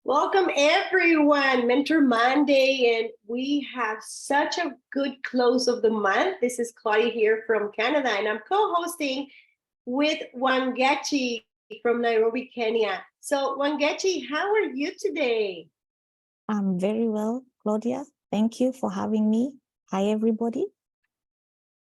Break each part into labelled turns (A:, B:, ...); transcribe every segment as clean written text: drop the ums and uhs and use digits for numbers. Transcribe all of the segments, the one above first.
A: Welcome everyone, Mentor Monday, and we have such a good close of the month. This is Claudia here from Canada, and I'm co-hosting with Wangechi from Nairobi, Kenya. So Wangechi, how are you today?
B: I'm very well, Claudia. Thank you for having me. Hi, everybody.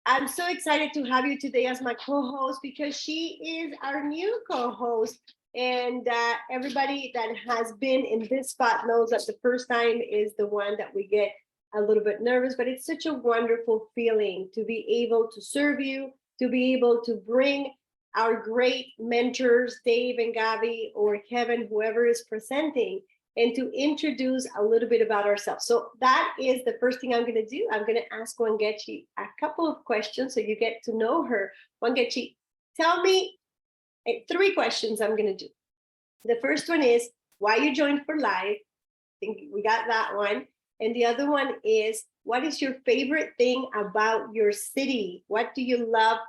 A: I'm so excited to have you today as my co-host because she is our new co-host. And everybody that has been in this spot knows that the first time is the one that we get a little bit nervous, but it's such a wonderful feeling to be able to serve you, to be able to bring our great mentors, Dave and Gabby or Kevin, whoever is presenting, and to introduce a little bit about ourselves. So that is the first thing I'm going to do. I'm going to ask Wangechi a couple of questions so you get to know her. Wangechi, tell me 3 questions I'm going to do. The first one is why you joined for life. I think we got that one. And the other one is, what is your favorite thing about your city? What do you love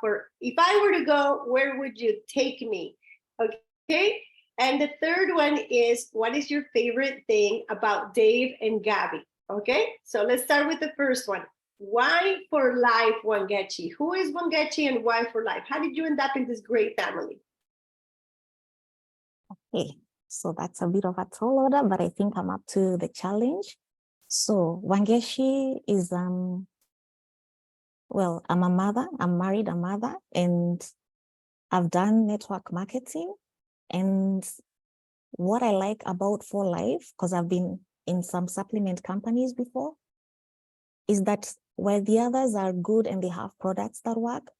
A: if I were to go, where would you take me? Okay. And the third one is, what is your favorite thing about Dave and Gabby? Okay. So let's start with the first one. Why for life, Wangechi? Who is Wangechi and why for life? How did you end up in this great family?
B: Okay, so that's a bit of a tall order, but I think I'm up to the challenge. So Wangechi is, well, I'm a mother, I'm married a mother, and I've done network marketing. And what I like about For Life, because I've been in some supplement companies before, is that while the others are good and they have products that work,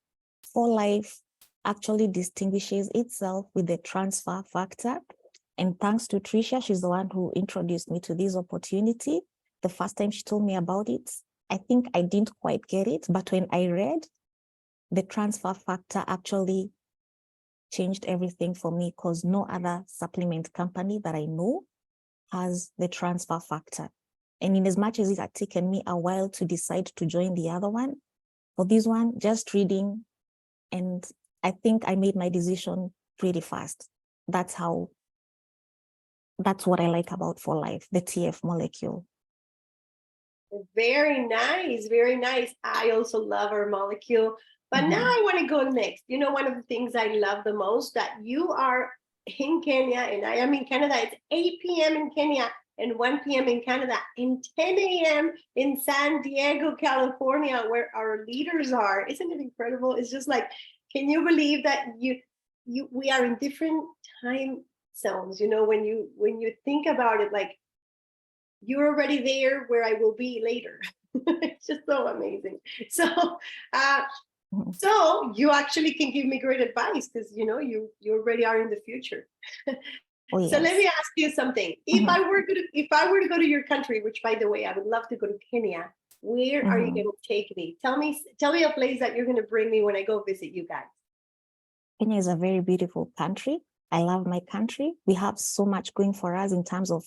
B: For Life actually distinguishes itself with the transfer factor. And thanks to Tricia, she's the one who introduced me to this opportunity. The first time she told me about it, I think I didn't quite get it, but when I read, the transfer factor actually changed everything for me because no other supplement company that I know has the transfer factor. And in as much as it had taken me a while to decide to join the other one, for this one, just reading, and I think I made my decision pretty fast. That's what I like about For Life, the TF molecule.
A: Very nice, very nice. I also love our molecule. But now I want to go next. You know, one of the things I love the most, that you are in Kenya and I am in Canada. It's 8 p.m. in Kenya and 1 p.m. in Canada and 10 a.m. in San Diego, California, where our leaders are. Isn't it incredible? It's just like, can you believe that we are in different time zones? You know, when you think about it, like, you're already there where I will be later. It's just so amazing. So you actually can give me great advice because you already are in the future.
B: Oh, yes.
A: So let me ask you something. If I were to go to your country, which by the way, I would love to go to Kenya, where are you going to take me? Tell me a place that you're going to bring me when I go visit you guys.
B: Kenya is a very beautiful country. I love my country. We have so much going for us in terms of,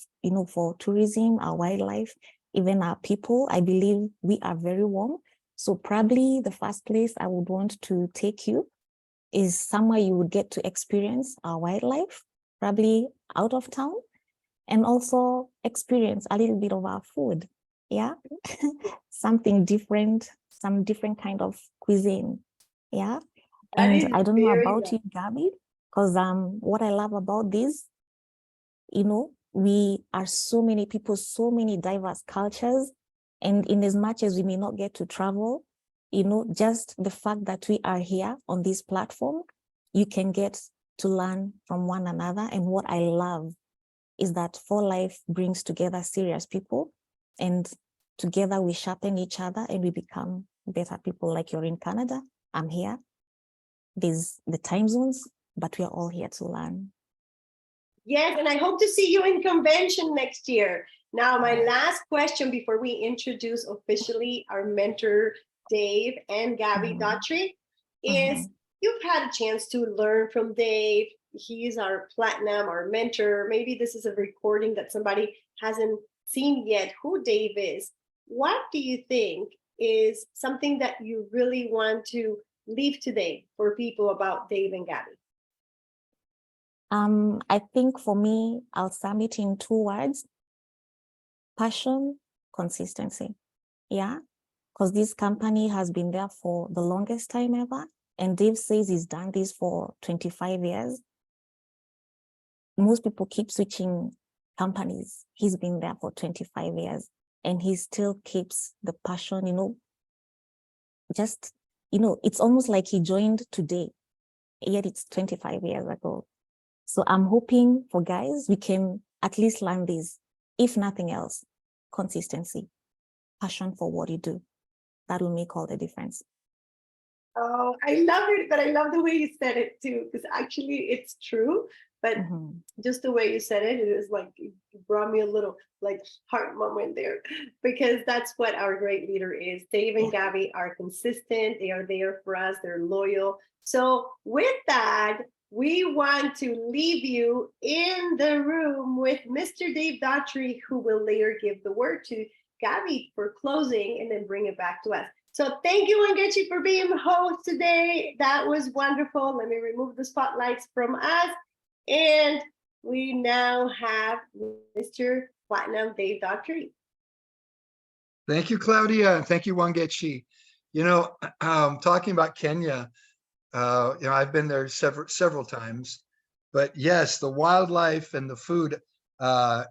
B: for tourism, our wildlife, even our people. I believe we are very warm. So probably the first place I would want to take you is somewhere you would get to experience our wildlife, probably out of town, and also experience a little bit of our food. Yeah, something different, some different kind of cuisine. Yeah. And I don't know about you, Gabby, because what I love about this, we are so many people, so many diverse cultures. And in as much as we may not get to travel, just the fact that we are here on this platform, you can get to learn from one another. And what I love is that For Life brings together serious people, and together we sharpen each other and we become better people. Like you're in Canada, I'm here. There's the time zones, but we're all here to learn.
A: Yes, and I hope to see you in convention next year. Now, my last question before we introduce officially our mentor, Dave and Gabby Daughtrey, is you've had a chance to learn from Dave. He's our platinum, our mentor. Maybe this is a recording that somebody hasn't seen yet who Dave is. What do you think is something that you really want to leave today for people about Dave and Gabby?
B: I think for me, I'll sum it in 2 words: passion, consistency. Yeah, because this company has been there for the longest time ever. And Dave says he's done this for 25 years. Most people keep switching companies. He's been there for 25 years and he still keeps the passion, just, it's almost like he joined today, yet it's 25 years ago. So I'm hoping for guys, we can at least learn this, if nothing else, consistency, passion for what you do. That will make all the difference.
A: Oh, I love it, but I love the way you said it too, because actually it's true. But just the way you said it, it is like it brought me a little like heart moment there, because that's what our great leader is. Dave and Gabby are consistent. They are there for us. They're loyal. So with that, we want to leave you in the room with Mr. Dave Daughtrey, who will later give the word to Gabby for closing and then bring it back to us. So thank you, Wangechi, for being the host today. That was wonderful. Let me remove the spotlights from us. And we now have Mr. Platinum Dave Daughtrey.
C: Thank you, Claudia, and thank you, Wangechi. Talking about Kenya, I've been there several times, but yes, the wildlife and the food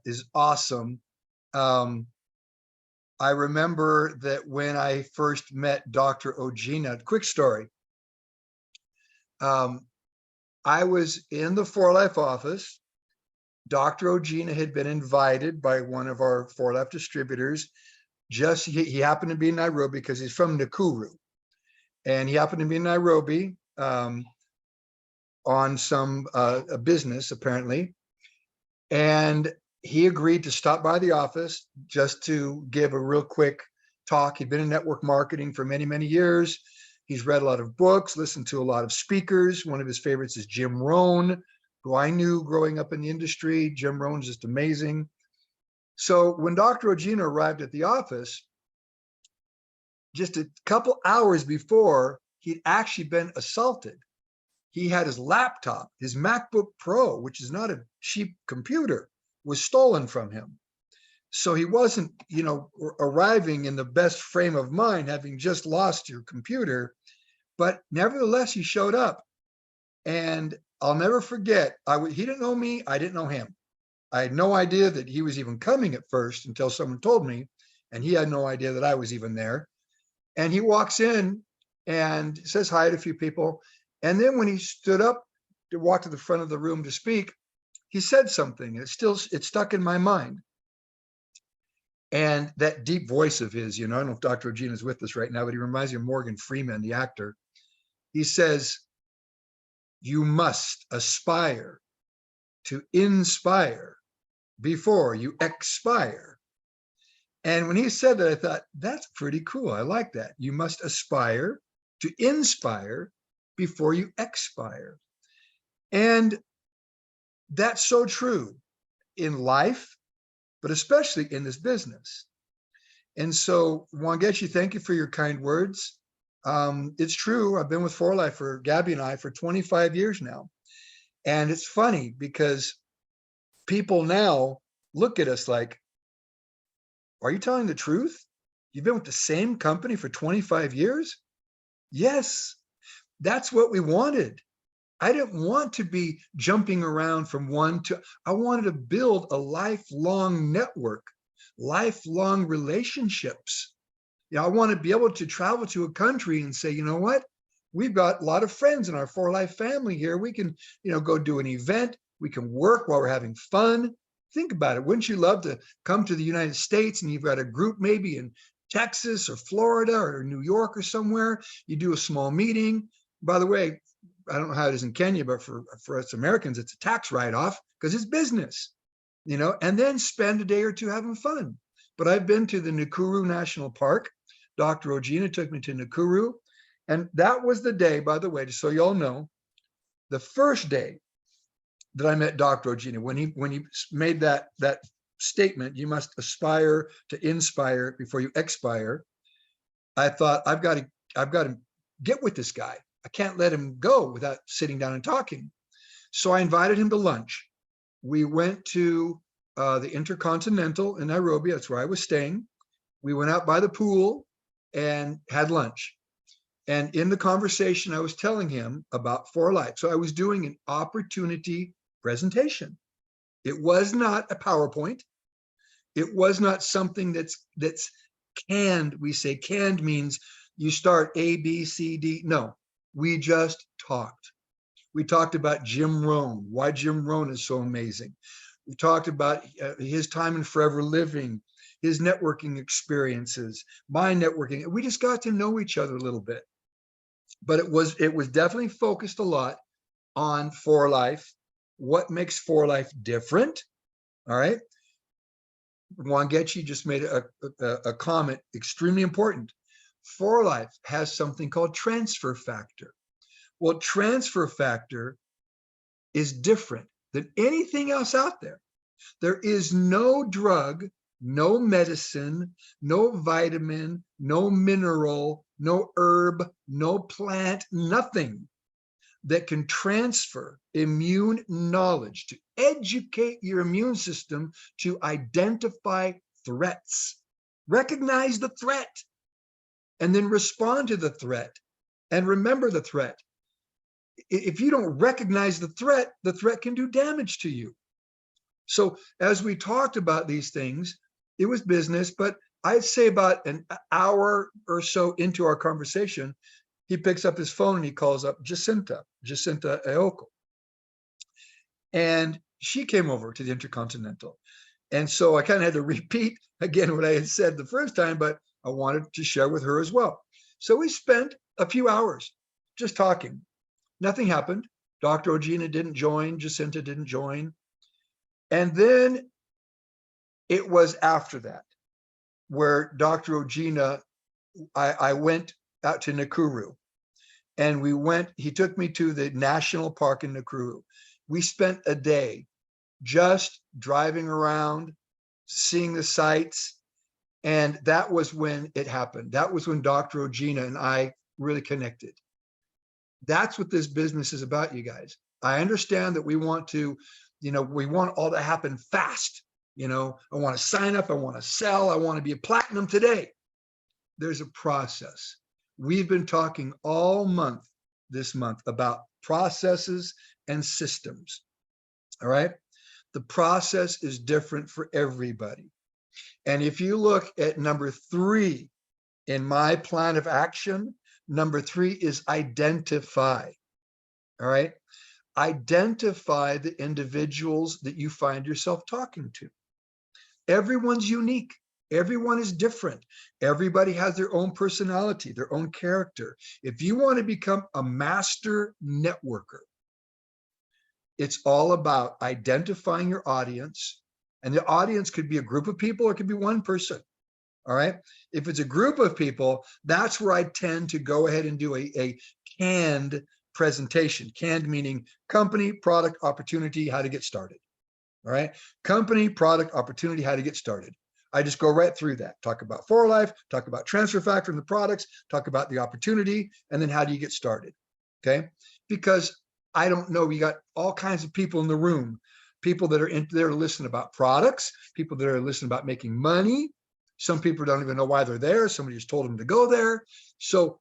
C: is awesome. I remember that when I first met Dr. Ogina, quick story. I was in the 4Life office. Dr. Ogina had been invited by one of our 4Life distributors. He happened to be in Nairobi because he's from Nakuru. And he happened to be in Nairobi on some business, apparently. And he agreed to stop by the office just to give a real quick talk. He'd been in network marketing for many, many years. He's read a lot of books, listened to a lot of speakers. One of his favorites is Jim Rohn, who I knew growing up in the industry. Jim Rohn's just amazing. So when Dr. Ogina arrived at the office, just a couple hours before, he'd actually been assaulted. He had his laptop, his MacBook Pro, which is not a cheap computer, was stolen from him. So he wasn't, arriving in the best frame of mind, having just lost your computer, but nevertheless, he showed up. And I'll never forget, he didn't know me, I didn't know him. I had no idea that he was even coming at first until someone told me, and he had no idea that I was even there. And he walks in and says hi to a few people. And then when he stood up to walk to the front of the room to speak, he said something. It stuck in my mind. And that deep voice of his, I don't know if Dr. Ogina is with us right now, but he reminds me of Morgan Freeman, the actor. He says, "You must aspire to inspire before you expire." And when he said that, I thought, that's pretty cool. I like that. You must aspire to inspire before you expire. And that's so true in life, but especially in this business. And so, Wangechi, thank you for your kind words. It's true. I've been with 4Life for Gabby and I for 25 years now. And it's funny because people now look at us like, are you telling the truth? You've been with the same company for 25 years? Yes, that's what we wanted. I didn't want to be jumping around from one to, I wanted to build a lifelong network, lifelong relationships. I want to be able to travel to a country and say, you know what? We've got a lot of friends in our 4Life family here. We can, go do an event. We can work while we're having fun. Think about it. Wouldn't you love to come to the United States and you've got a group maybe in Texas or Florida or New York or somewhere? You do a small meeting. By the way, I don't know how it is in Kenya, but for us Americans, it's a tax write-off because it's business, and then spend a day or two having fun. But I've been to the Nakuru National Park. Dr. Ogina took me to Nakuru. And that was the day, by the way, just so you all know, the first day that I met Dr. Ogina, when he made that statement, you must aspire to inspire before you expire. I thought, I've got to get with this guy. I can't let him go without sitting down and talking. So I invited him to lunch. We went to the Intercontinental in Nairobi. That's where I was staying. We went out by the pool and had lunch. And in the conversation, I was telling him about For Life. So I was doing an opportunity presentation. It was not a PowerPoint. It was not something that's canned. We say canned means you start A, B, C, D. No, we just talked. We talked about Jim Rohn, why Jim Rohn is so amazing. We talked about his time in Forever Living, his networking experiences, my networking. We just got to know each other a little bit. But it was definitely focused a lot on For Life, what makes For Life different. All right. Wangechi just made a comment, extremely important. For Life has something called transfer factor. Well, transfer factor is different than anything else out there. There is no drug, no medicine, no vitamin, no mineral, no herb, no plant, nothing that can transfer immune knowledge to educate your immune system to identify threats, recognize the threat, and then respond to the threat and remember the threat. If you don't recognize the threat can do damage to you. So as we talked about these things, it was business, but I'd say about an hour or so into our conversation, he picks up his phone and he calls up Jacinta Eoko. And she came over to the Intercontinental. And so I kind of had to repeat again what I had said the first time, but I wanted to share with her as well. So we spent a few hours just talking. Nothing happened. Dr. Ogina didn't join. Jacinta didn't join. And then it was after that where Dr. Ogina, I went out to Nakuru and he took me to the national park in Nakuru. We spent a day just driving around, seeing the sights. And that was when it happened. That was when Dr. Ogina and I really connected. That's what this business is about, you guys. I understand that we want to, we want all to happen fast. I want to sign up. I want to sell. I want to be a platinum today. There's a process. We've been talking all month, this month, about processes and systems. All right. The process is different for everybody. And if you look at number 3 in my plan of action, number 3 is identify. All right. Identify the individuals that you find yourself talking to. Everyone's unique. Everyone is different. Everybody has their own personality, their own character. If you want to become a master networker, it's all about identifying your audience. And the audience could be a group of people or it could be one person. All right. If it's a group of people, that's where I tend to go ahead and do a canned presentation. Canned meaning company, product, opportunity, how to get started. All right. Company, product, opportunity, how to get started. I just go right through that. Talk about For Life, talk about transfer factor in the products, talk about the opportunity, and then how do you get started? Okay. Because I don't know, we got all kinds of people in the room, people that are in there to listen about products, people that are listening about making money. Some people don't even know why they're there. Somebody just told them to go there. So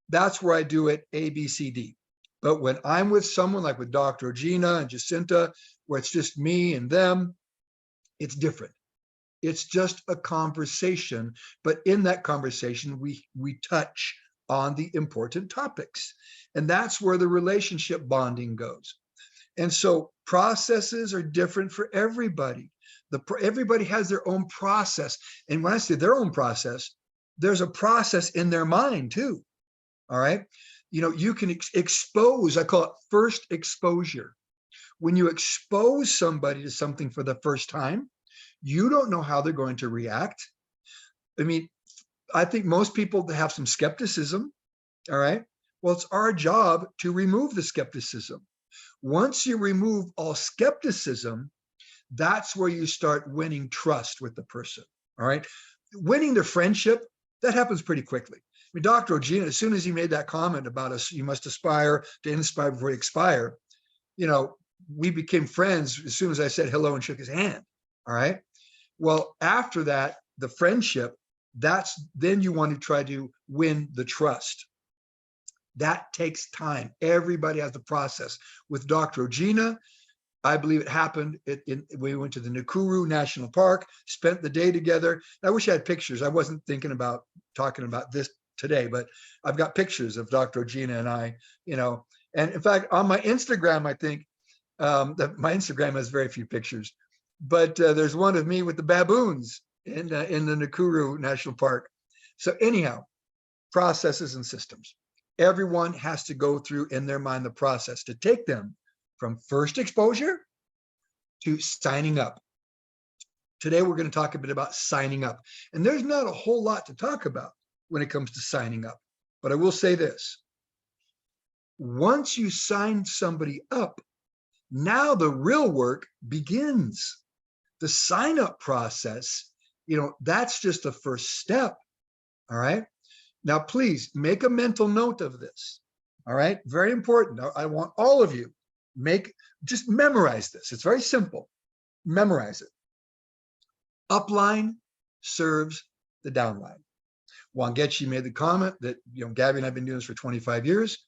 C: that's where I do it, A, B, C, D. But when I'm with someone like with Dr. Ogina and Jacinta, where it's just me and them, it's different. It's just a conversation. But in that conversation, we touch on the important topics. And that's where the relationship bonding goes. And so processes are different for everybody. Everybody has their own process. And when I say their own process, there's a process in their mind too. All right. You can expose, I call it first exposure. When you expose somebody to something for the first time, you don't know how they're going to react. I mean, I think most people have some skepticism. All right. Well, it's our job to remove the skepticism. Once you remove all skepticism, that's where you start winning trust with the person. All right. Winning the friendship, that happens pretty quickly. I mean, Dr. Ogina, as soon as he made that comment about us, you must aspire to inspire before you expire, we became friends as soon as I said hello and shook his hand. All right. Well, after that, the friendship, then you want to try to win the trust. That takes time. Everybody has the process. With Dr. Ogina, I believe it happened. We went to the Nakuru National Park, spent the day together. I wish I had pictures. I wasn't thinking about talking about this today, but I've got pictures of Dr. Ogina and I, and in fact, on my Instagram, I think my Instagram has very few pictures, but there's one of me with the baboons in the Nakuru National Park. So anyhow, processes and systems. Everyone has to go through in their mind the process to take them from first exposure to signing up. Today, we're going to talk a bit about signing up. And there's not a whole lot to talk about when it comes to signing up. But I will say this. Once you sign somebody up, now the real work begins. The sign up process, that's just the first step. All right. Now, please make a mental note of this. All right. Very important. I want all of you just memorize this. It's very simple. Memorize it. Upline serves the downline. Wangechi made the comment that, Gabby and I've been doing this for 25 years.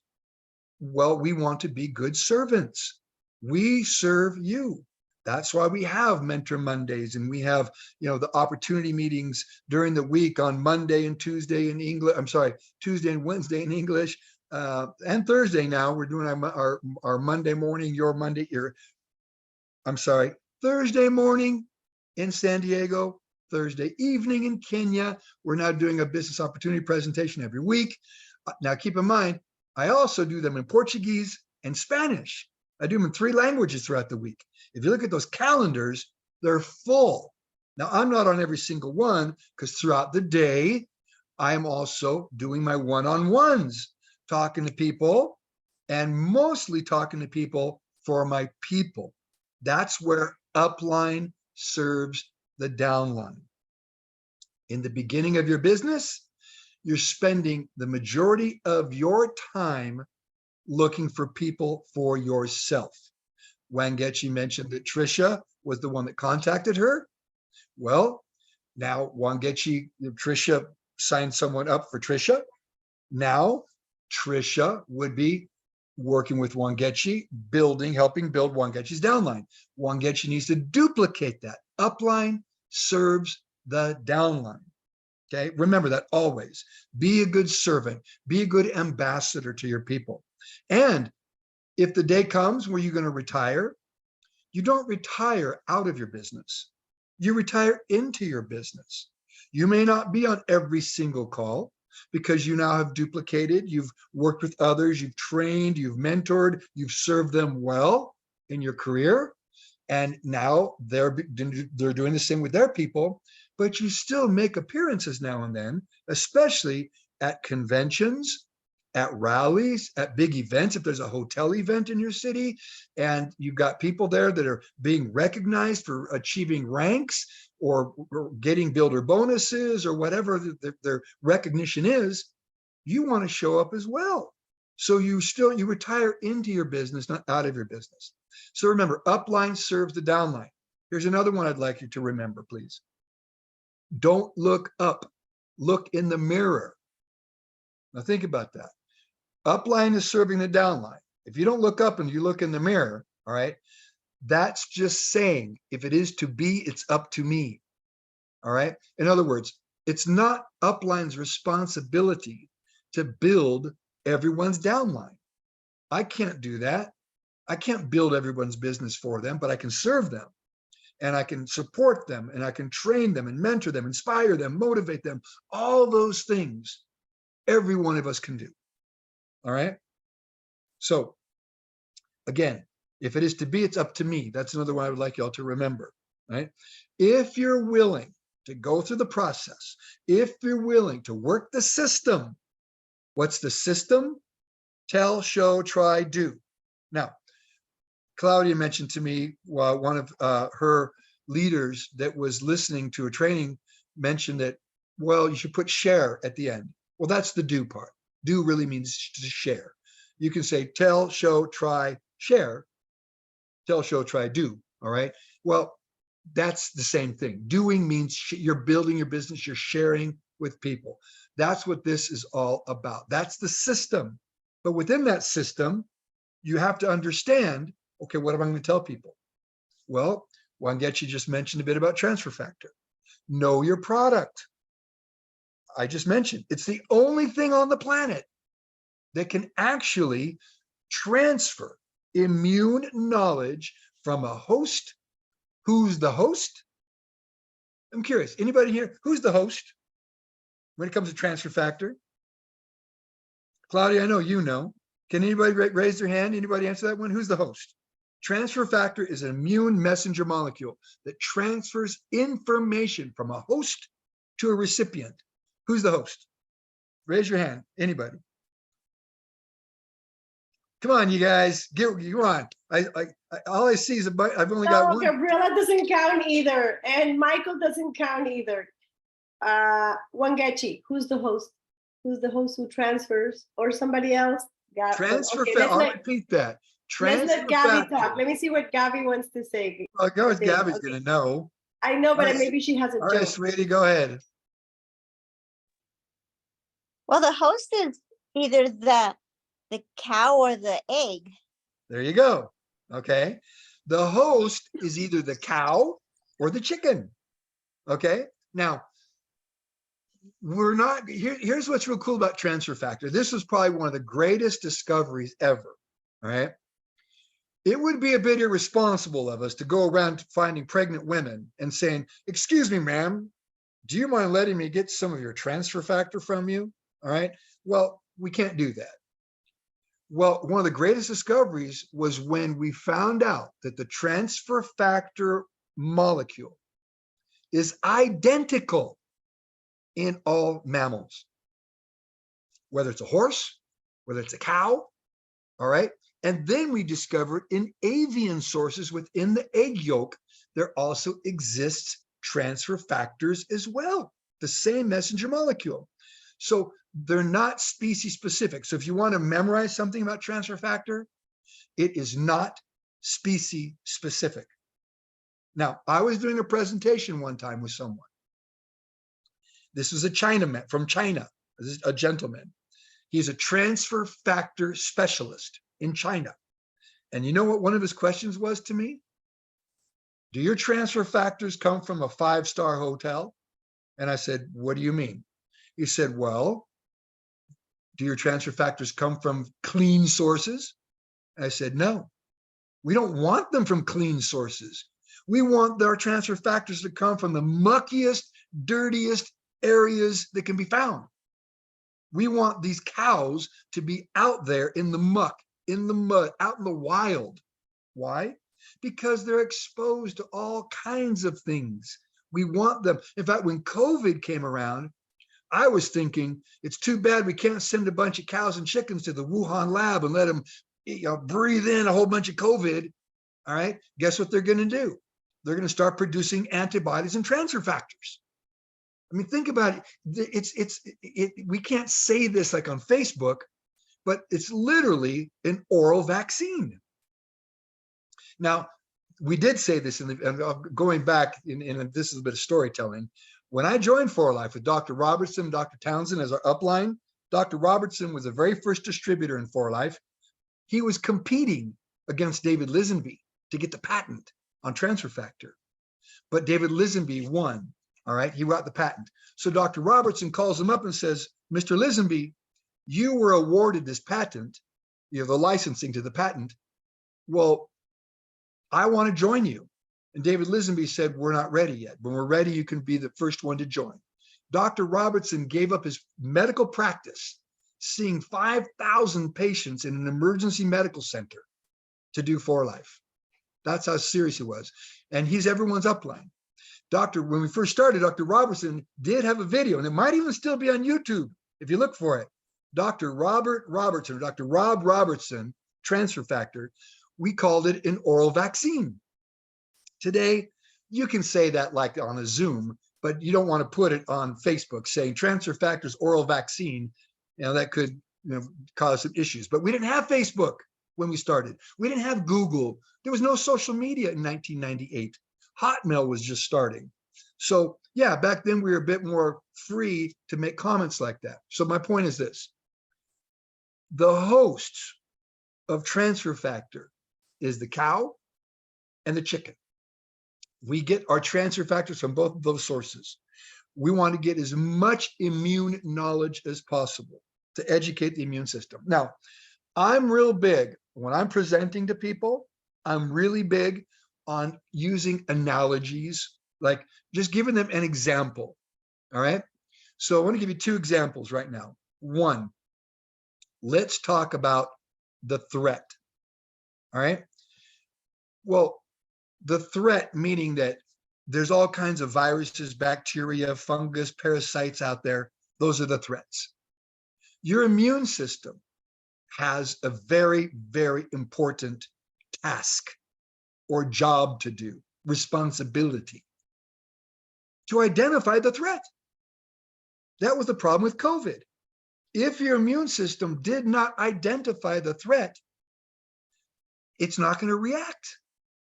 C: Well, we want to be good servants. We serve you. That's why we have Mentor Mondays, and we have, the opportunity meetings during the week on Monday and Tuesday in English. I'm sorry, Tuesday and Wednesday in English, and Thursday now. We're doing our Monday morning, Thursday morning in San Diego, Thursday evening in Kenya. We're now doing a business opportunity presentation every week. Now, keep in mind, I also do them in Portuguese and Spanish. I do them in 3 languages throughout the week. If you look at those calendars, they're full. Now, I'm not on every single one because throughout the day, I'm also doing my one-on-ones, talking to people, and mostly talking to people for my people. That's where upline serves the downline. In the beginning of your business, you're spending the majority of your time looking for people for yourself. Wangechi mentioned that Trisha was the one that contacted her. Well, now Trisha signed someone up for Trisha. Now Trisha would be working with Wangechi, helping build Wangechi's downline. Wangechi needs to duplicate that. Upline serves the downline. Okay, remember that always. Be a good servant. Be a good ambassador to your people. And if the day comes where you're going to retire, you don't retire out of your business. You retire into your business. You may not be on every single call because you now have duplicated, you've worked with others, you've trained, you've mentored, you've served them well in your career. And now they're doing the same with their people, but you still make appearances now and then, especially at conventions, at rallies, at big events. If there's a hotel event in your city and you've got people there that are being recognized for achieving ranks or getting builder bonuses or whatever their recognition is, you want to show up as well. So you retire into your business, not out of your business. So remember, upline serves the downline. Here's another one I'd like you to remember, please. Don't look up, look in the mirror. Now think about that. Upline is serving the downline. If you don't look up and you look in the mirror, all right, that's just saying, if it is to be, it's up to me. All right. In other words, it's not upline's responsibility to build everyone's downline. I can't do that. I can't build everyone's business for them, but I can serve them and I can support them and I can train them and mentor them, inspire them, motivate them. All those things every one of us can do. All right. So again, if it is to be, it's up to me. That's another one I would like y'all to remember, right? If you're willing to go through the process, if you're willing to work the system, what's the system? Tell, show, try, do. Now, Claudia mentioned to me, one of her leaders that was listening to a training mentioned that, well, you should put share at the end. Well, that's the do part. Do really means to share. You can say tell, show, try, share. tell, show, try, do. All right. Well, that's the same thing. Doing means you're building your business, you're sharing with people. That's what this is all about. That's the system. But within that system, you have to understand, okay, what am I going to tell people? Well, Wangechi just mentioned a bit about transfer factor. Know your product. I just mentioned it's the only thing on the planet that can actually transfer immune knowledge from a host. Who's the host? I'm curious. Anybody here? Who's the host when it comes to transfer factor? Claudia, I know you know. Can anybody raise their hand? Anybody answer that one? Who's the host? Transfer factor is an immune messenger molecule that transfers information from a host to a recipient. Who's the host? Raise your hand. Anybody? Come on, you guys. Come on. All I see is I've only got one.
A: Gabriela doesn't count either, and Michael doesn't count either. Wangechi, who's the host? Who's the host who transfers, or somebody else?
C: Transfer
A: okay,
C: factor. I'll repeat that.
A: Let's let Gabby
C: factor.
A: talk. Let me see what Gabby wants to say.
C: Well, Gabby's going to know.
A: I know, but
C: All right.
A: maybe she hasn't.
C: All right, sweetie, go ahead.
D: Well, the host is either the cow or the egg.
C: There you go. Okay. The host is either the cow or the chicken. Okay. Now, we're not here's what's real cool about transfer factor. This was probably one of the greatest discoveries ever. All right. It would be a bit irresponsible of us to go around finding pregnant women and saying, excuse me, ma'am, do you mind letting me get some of your transfer factor from you? All right. Well, we can't do that. Well, one of the greatest discoveries was when we found out that the transfer factor molecule is identical in all mammals, whether it's a horse, whether it's a cow, all right? And then we discovered in avian sources within the egg yolk, there also exists transfer factors as well, the same messenger molecule. So they're not species specific. So if you want to memorize something about transfer factor, it is not species specific. Now, I was doing a presentation one time with someone. This was a Chinaman from China, a gentleman. He's a transfer factor specialist in China. And you know what one of his questions was to me? Do your transfer factors come from a 5-star hotel? And I said, what do you mean? He said, well, do your transfer factors come from clean sources? And I said, no, we don't want them from clean sources. We want our transfer factors to come from the muckiest, dirtiest areas that can be found. We want these cows to be out there in the muck, in the mud, out in the wild. Why? Because they're exposed to all kinds of things. We want them. In fact, when COVID came around, I was thinking, it's too bad we can't send a bunch of cows and chickens to the Wuhan lab and let them breathe in a whole bunch of COVID. All right. Guess what they're going to do? They're going to start producing antibodies and transfer factors. I mean, think about it. We can't say this like on Facebook, but it's literally an oral vaccine. Now, we did say this going back in this is a bit of storytelling. When I joined For Life with Dr. Robertson, Dr. Townsend as our upline, Dr. Robertson was the very first distributor in For Life. He was competing against David Lisenby to get the patent on transfer factor. But David Lisenby won, all right? He got the patent. So Dr. Robertson calls him up and says, Mr. Lisenby, you were awarded this patent, you have the licensing to the patent. Well, I want to join you. And David Lisenby said, we're not ready yet. When we're ready, you can be the first one to join. Dr. Robertson gave up his medical practice, seeing 5,000 patients in an emergency medical center to do For Life. That's how serious he was. And he's everyone's upline. When we first started, Dr. Robertson did have a video, and it might even still be on YouTube if you look for it. Dr. Robert Robertson, or Dr. Rob Robertson, transfer factor, we called it an oral vaccine. Today, you can say that like on a Zoom, but you don't want to put it on Facebook saying transfer factors oral vaccine. That could cause some issues. But we didn't have Facebook when we started. We didn't have Google. There was no social media in 1998. Hotmail was just starting. So yeah, back then we were a bit more free to make comments like that. So my point is this: the hosts of transfer factor is the cow and the chicken. We get our transfer factors from both of those sources. We want to get as much immune knowledge as possible to educate the immune system. Now, I'm real big when I'm presenting to people. I'm really big on using analogies, like just giving them an example. All right. So I want to give you two examples right now. One, let's talk about the threat. All right. Well, the threat, meaning that there's all kinds of viruses, bacteria, fungus, parasites out there. Those are the threats. Your immune system has a very, very important task or job to do, responsibility, to identify the threat. That was the problem with COVID. If your immune system did not identify the threat, it's not going to react.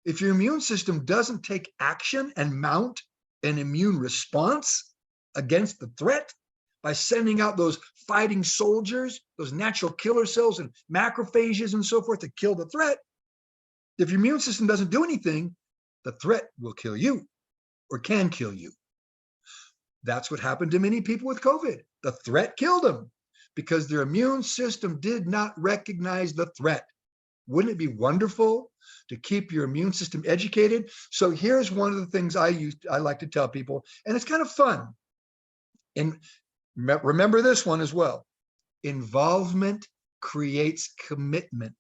C: If your immune system doesn't take action and mount an immune response against the threat by sending out those fighting soldiers, those natural killer cells and macrophages and so forth to kill the threat, if your immune system doesn't do anything, the threat will kill you or can kill you. That's what happened to many people with COVID. The threat killed them because their immune system did not recognize the threat. Wouldn't it be wonderful to keep your immune system educated? So here's one of the things I like to tell people, and it's kind of fun. And remember this one as well. Involvement creates commitment.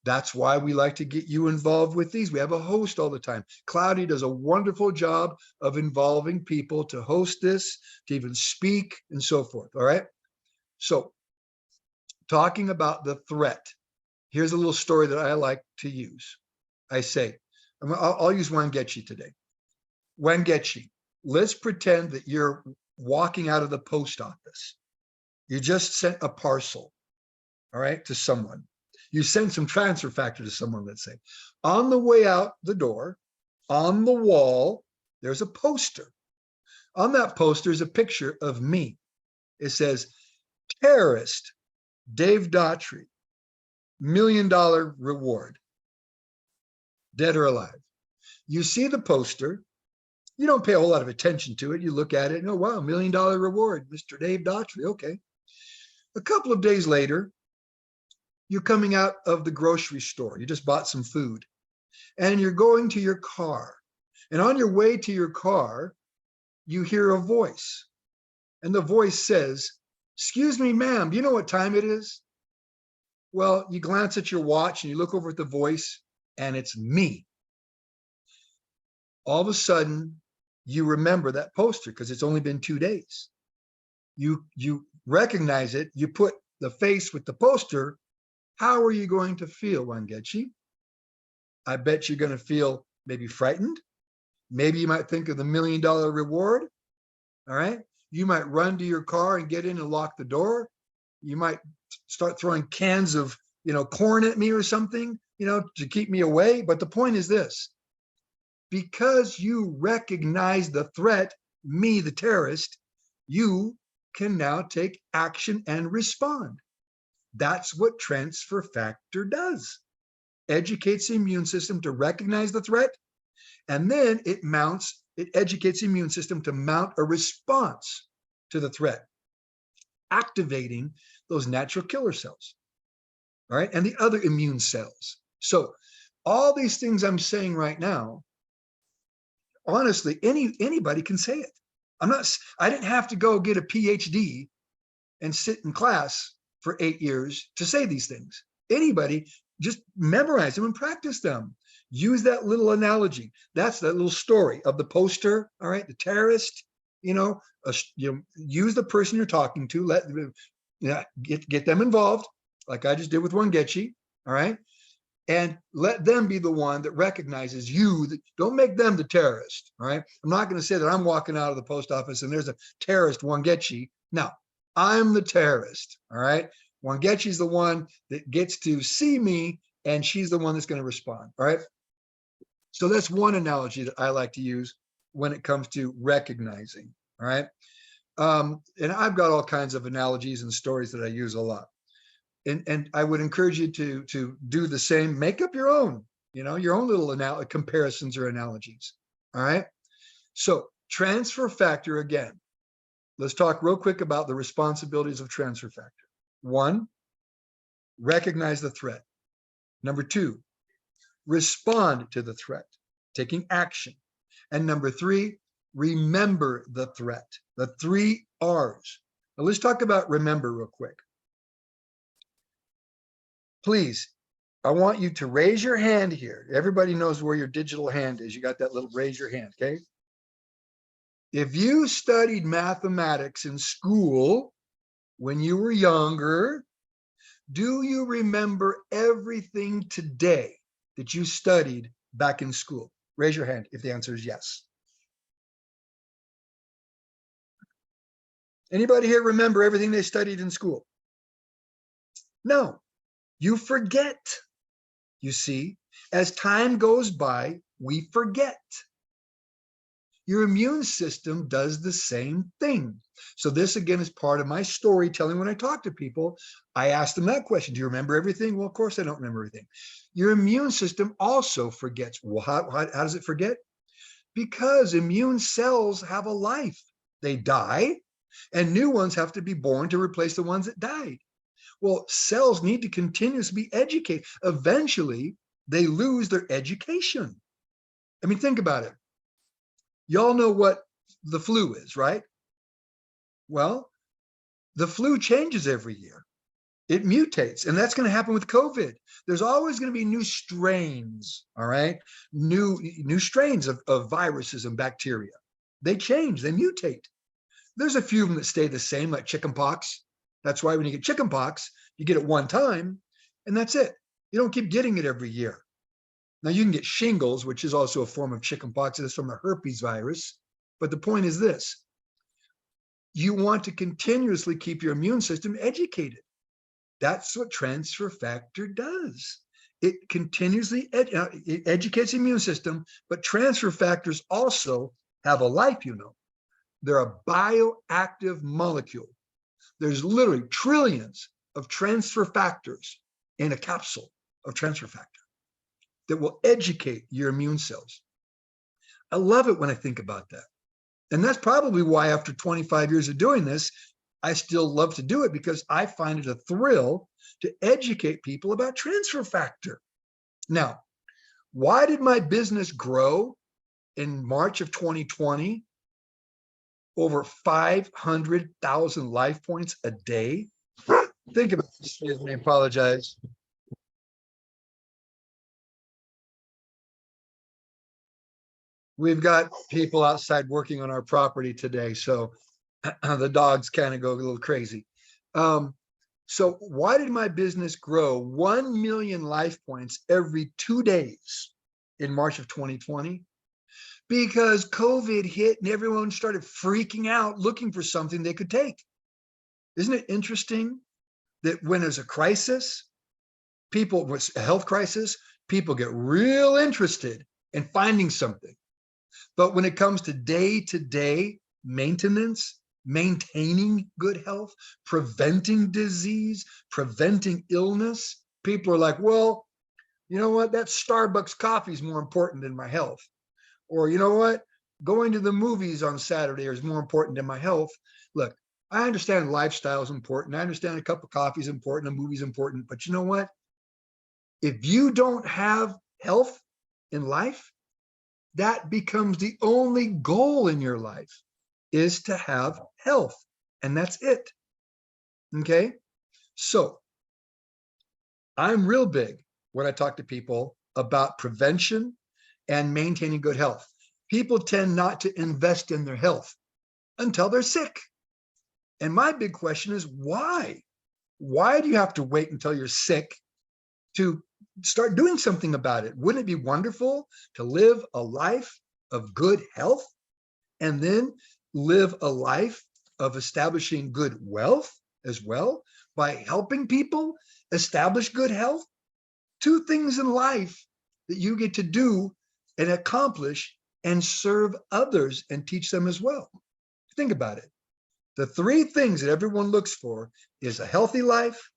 C: That's why we like to get you involved with these. We have a host all the time. Claudia does a wonderful job of involving people to host this, to even speak and so forth. All right. So talking about the threat, here's a little story that I like to use. I say, I'll use Wangechi today. Wangechi, let's pretend that you're walking out of the post office. You just sent a parcel, all right, to someone. You send some transfer factor to someone, let's say. On the way out the door, on the wall, there's a poster. On that poster is a picture of me. It says, terrorist Dave Daughtrey, $1 million reward, dead or alive. You see the poster. You don't pay a whole lot of attention to it. You look at it and, oh, wow, $1 million reward, Mr. Dave Daughtrey. Okay. A couple of days later, you're coming out of the grocery store. You just bought some food and you're going to your car. And on your way to your car, you hear a voice. And the voice says, excuse me, ma'am, do you know what time it is? Well, you glance at your watch and you look over at the voice and it's me. All of a sudden, you remember that poster because it's only been 2 days. You recognize it. You put the face with the poster. How are you going to feel, Wangechi? I bet you're going to feel maybe frightened. Maybe you might think of the $1 million reward. All right. You might run to your car and get in and lock the door. You might start throwing cans of, corn at me or something, to keep me away. But the point is this: because you recognize the threat, me, the terrorist, you can now take action and respond. That's what transfer factor does. Educates the immune system to recognize the threat, and then it educates the immune system to mount a response to the threat, activating those natural killer cells, all right, and the other immune cells. So all these things I'm saying right now, honestly, anybody can say it. I didn't have to go get a PhD and sit in class for 8 years to say these things. Anybody, just memorize them and practice them. Use that little analogy. That's that little story of the poster, all right, the terrorist, use the person you're talking to, get them involved, like I just did with Wangechi, all right? And let them be the one that recognizes you. Don't make them the terrorist, all right? I'm not going to say that I'm walking out of the post office and there's a terrorist Wangechi. No, I'm the terrorist, all right? Wangechi is the one that gets to see me, and she's the one that's going to respond. All right. So that's one analogy that I like to use when it comes to recognizing. All right. And I've got all kinds of analogies and stories that I use a lot. And I would encourage you to do the same. Make up your own, your own little comparisons or analogies. All right. So transfer factor again. Let's talk real quick about the responsibilities of transfer factor. 1, recognize the threat. Number 2, respond to the threat, taking action. And number 3, remember the threat. The 3 R's. Now let's talk about remember real quick. Please, I want you to raise your hand here. Everybody knows where your digital hand is. You got that little raise your hand, okay? If you studied mathematics in school when you were younger, do you remember everything today that you studied back in school? Raise your hand if the answer is yes. Anybody here remember everything they studied in school? No, you forget. You see, as time goes by, we forget. Your immune system does the same thing. So this again is part of my storytelling. When I talk to people, I ask them that question. Do you remember everything? Well, of course I don't remember everything. Your immune system also forgets. Well, how does it forget? Because immune cells have a life. They die, and new ones have to be born to replace the ones that died. Well, cells need to continuously be educated. Eventually, they lose their education. I mean, think about it. Y'all know what the flu is, right? Well, the flu changes every year. It mutates, and that's going to happen with COVID. There's always going to be new strains, all right? New strains of viruses and bacteria. They change, they mutate. There's a few of them that stay the same, like chickenpox. That's why when you get chickenpox, you get it one time, and that's it. You don't keep getting it every year. Now, you can get shingles, which is also a form of chickenpox. It's from the herpes virus. But the point is this. You want to continuously keep your immune system educated. That's what transfer factor does. It continuously it educates the immune system, but transfer factors also have a life, They're a bioactive molecule. There's literally trillions of transfer factors in a capsule of transfer factor that will educate your immune cells. I love it when I think about that. And that's probably why after 25 years of doing this, I still love to do it, because I find it a thrill to educate people about transfer factor. Now, why did my business grow in March of 2020? Over 500,000 life points a day. Think about this. Excuse me, I apologize. We've got people outside working on our property today, so the dogs kind of go a little crazy. So why did my business grow 1 million life points every 2 days in March of 2020? Because COVID hit and everyone started freaking out, looking for something they could take. Isn't it interesting that when there's a crisis, with a health crisis, people get real interested in finding something. But when it comes to day-to-day maintenance, maintaining good health, preventing disease, preventing illness, people are like, well, you know what? That Starbucks coffee is more important than my health. Or, you know what? Going to the movies on Saturday is more important than my health. Look, I understand lifestyle is important. I understand a cup of coffee is important, a movie is important. But you know what? If you don't have health in life, that becomes the only goal in your life, is to have health. And that's it. Okay? So I'm real big when I talk to people about prevention and maintaining good health. People tend not to invest in their health until they're sick. And my big question is, why? Why do you have to wait until you're sick to start doing something about it? Wouldn't it be wonderful to live a life of good health and then live a life of establishing good wealth as well? by helping people establish good health. Two things in life that you get to do and accomplish and serve others and teach them as well. Think about it. The three things that everyone looks for is a healthy life,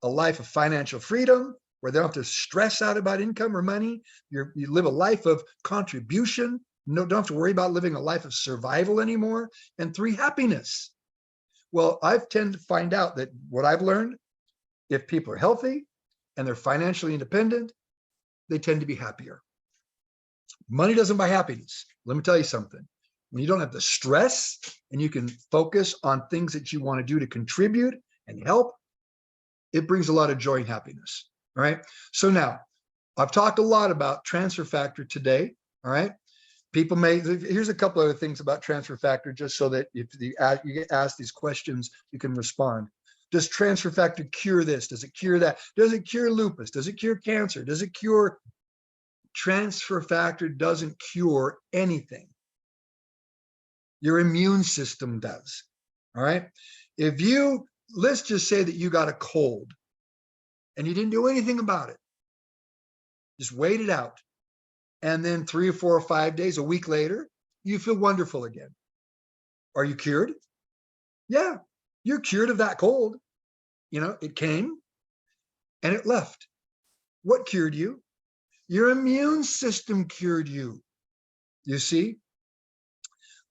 C: a life of financial freedom, where they don't have to stress out about income or money. You live a life of contribution. No, don't have to worry about living a life of survival anymore. And three, happiness. Well, I've tend to find out that what I've learned, if people are healthy and they're financially independent, they tend to be happier. Money doesn't buy happiness. Let me tell you something. When you don't have the stress and you can focus on things that you want to do to contribute and help, it brings a lot of joy and happiness. All right. So now I've talked a lot about transfer factor today. All right. People may, here's a couple other things about transfer factor, just so that if you get asked these questions, you can respond. Does transfer factor cure this? Does it cure that? Does it cure lupus? Does it cure cancer? Does it cure? Transfer factor doesn't cure anything. Your immune system does. All right. If you, let's just say that you got a cold and you didn't do anything about it, just wait it out. And then 3 or 4 or 5 days, a week later, you feel wonderful again. Are you cured? Yeah, you're cured of that cold. You know, it came and it left. What cured you? Your immune system cured you. You see?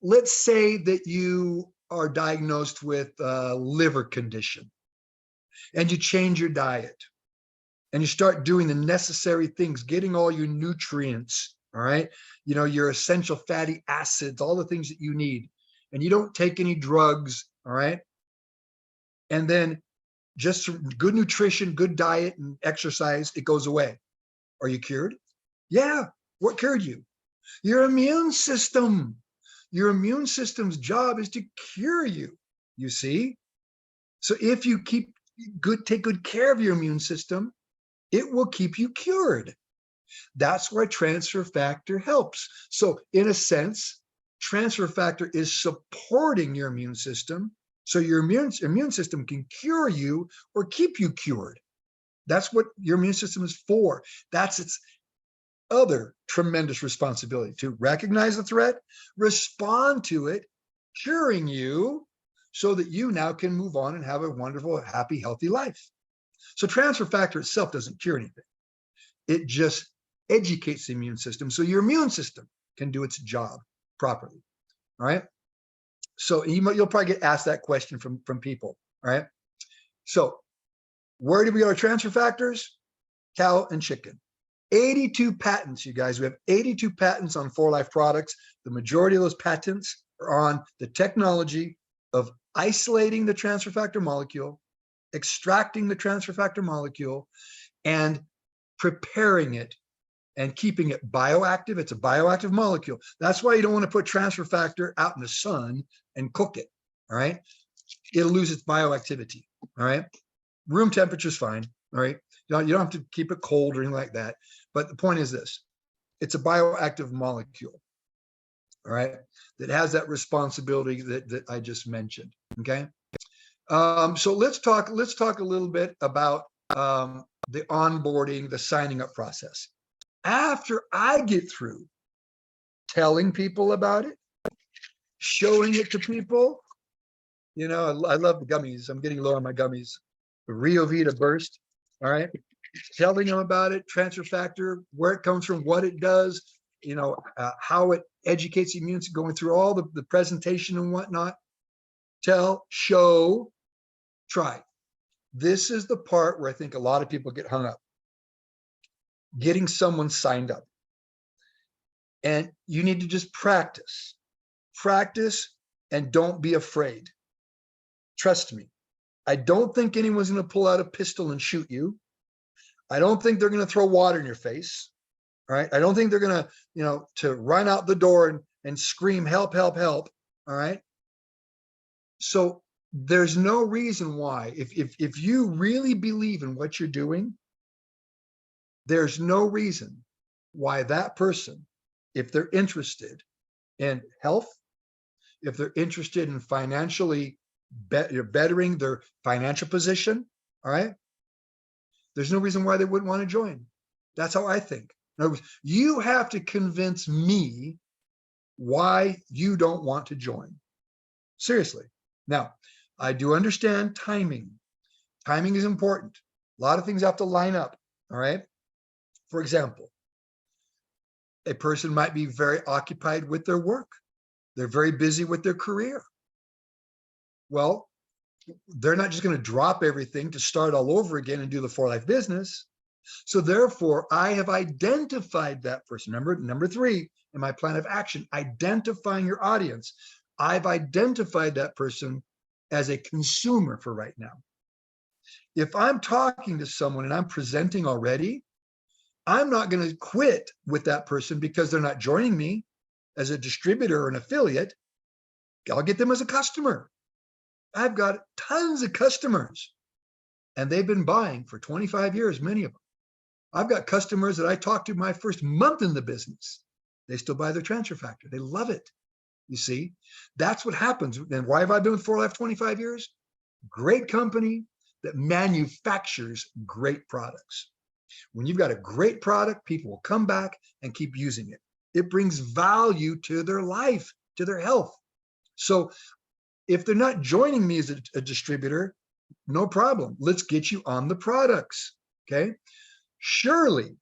C: Let's say that you are diagnosed with a liver condition and you change your diet and you start doing the necessary things, getting all your nutrients, all right? You know, your essential fatty acids, all the things that you need, and you don't take any drugs, all right? And then just good nutrition, good diet, and exercise, it goes away. Are you cured? Yeah. What cured you? Your immune system. Your immune system's job is to cure you, you see? So if you take good care of your immune system, it will keep you cured. That's where transfer factor helps. So in a sense, transfer factor is supporting your immune system, so your immune system can cure you or keep you cured. That's what your immune system is for. That's its other tremendous responsibility, to recognize the threat, respond to it, curing you so that you now can move on and have a wonderful, happy, healthy life. So transfer factor itself doesn't cure anything. It just educates the immune system so your immune system can do its job properly. All right. So you'll probably get asked that question from people. All right. So where do we go to transfer factors? Cow and chicken. 82 patents, you guys. We have 82 patents on 4Life products. The majority of those patents are on the technology of isolating the transfer factor molecule, extracting the transfer factor molecule, and preparing it and keeping it bioactive. It's a bioactive molecule. That's why you don't want to put transfer factor out in the sun and cook it. All right. It'll lose its bioactivity. All right. Room temperature is fine. All right. You don't have to keep it cold or anything like that. But the point is this: it's a bioactive molecule. All right. That has that responsibility that I just mentioned. Okay. So let's talk a little bit about the onboarding, the signing up process. After I get through telling people about it, showing it to people, you know, I love the gummies. I'm getting low on my gummies. The Rio Vita Burst. All right. Telling them about it, transfer factor, where it comes from, what it does, you know, how it educates the immune system, going through all the presentation and whatnot. Tell, show, try. This is the part where I think a lot of people get hung up. Getting someone signed up. And you need to just practice. Practice and don't be afraid. Trust me. I don't think anyone's going to pull out a pistol and shoot you. I don't think they're going to throw water in your face. All right. I don't think they're going to, you know, to run out the door and scream, help, help, help. All right. So there's no reason why, if you really believe in what you're doing, there's no reason why that person, if they're interested in health, if they're interested in financially you're bettering their financial position. All right. There's no reason why they wouldn't want to join. That's how I think. In other words, you have to convince me why you don't want to join. Seriously. Now, I do understand timing. Timing is important. A lot of things have to line up. All right. For example, a person might be very occupied with their work. They're very busy with their career. Well, they're not just going to drop everything to start all over again and do the for life business. So therefore, I have identified that person. Remember, number 3 in my plan of action, identifying your audience. I've identified that person as a consumer for right now. If I'm talking to someone and I'm presenting already, I'm not going to quit with that person because they're not joining me as a distributor or an affiliate. I'll get them as a customer. I've got tons of customers and they've been buying for 25 years, many of them. I've got customers that I talked to my first month in the business. They still buy their transfer factor. They love it. You see, that's what happens. And why have I been with For Life 25 years? Great company that manufactures great products. When you've got a great product, people will come back and keep using it. It brings value to their life, to their health. So if they're not joining me as a distributor, no problem. Let's get you on the products, okay? Surely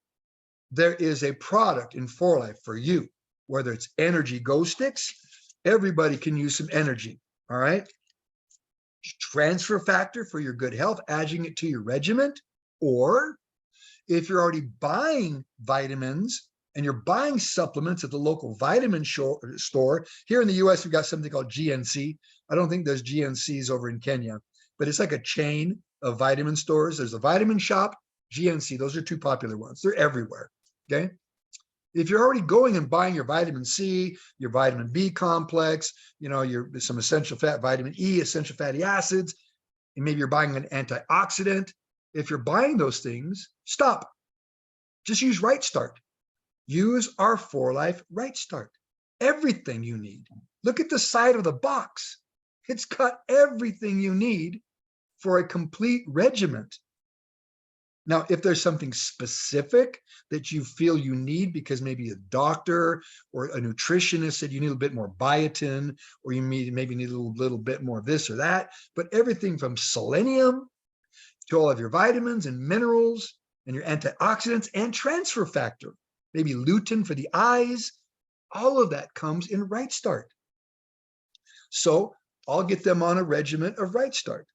C: there is a product in For Life for you, whether it's energy go sticks. Everybody can use some energy, all right? Transfer factor for your good health, adding it to your regimen. Or if you're already buying vitamins and you're buying supplements at the local vitamin store, here in the US, we've got something called GNC. I don't think there's GNCs over in Kenya, but it's like a chain of vitamin stores. There's a vitamin shop, GNC. Those are 2 popular ones. They're everywhere, okay? If you're already going and buying your vitamin C, your vitamin B complex, some essential fat, vitamin E, essential fatty acids, and maybe you're buying an antioxidant. If you're buying those things, stop. Just use Right Start. Use our For Life Right Start. Everything you need. Look at the side of the box. It's got everything you need for a complete regimen. Now, if there's something specific that you feel you need because maybe a doctor or a nutritionist said you need a bit more biotin, or you maybe need a little bit more of this or that, but everything from selenium to all of your vitamins and minerals and your antioxidants and transfer factor, maybe lutein for the eyes, all of that comes in Right Start. So I'll get them on a regimen of Right Start.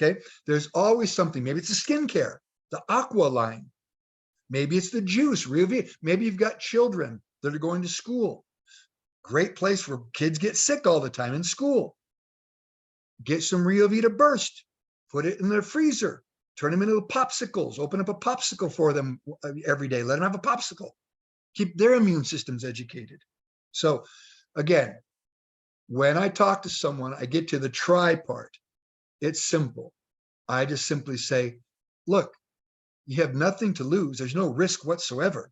C: Okay, there's always something. Maybe it's the skincare, the aqua line. Maybe it's the juice. Maybe you've got children that are going to school. Great place where kids get sick all the time in school. Get some Rio Vita Burst. Put it in their freezer. Turn them into popsicles. Open up a popsicle for them every day. Let them have a popsicle. Keep their immune systems educated. So again, when I talk to someone, I get to the try part. It's simple. I just simply say, look, you have nothing to lose. There's no risk whatsoever.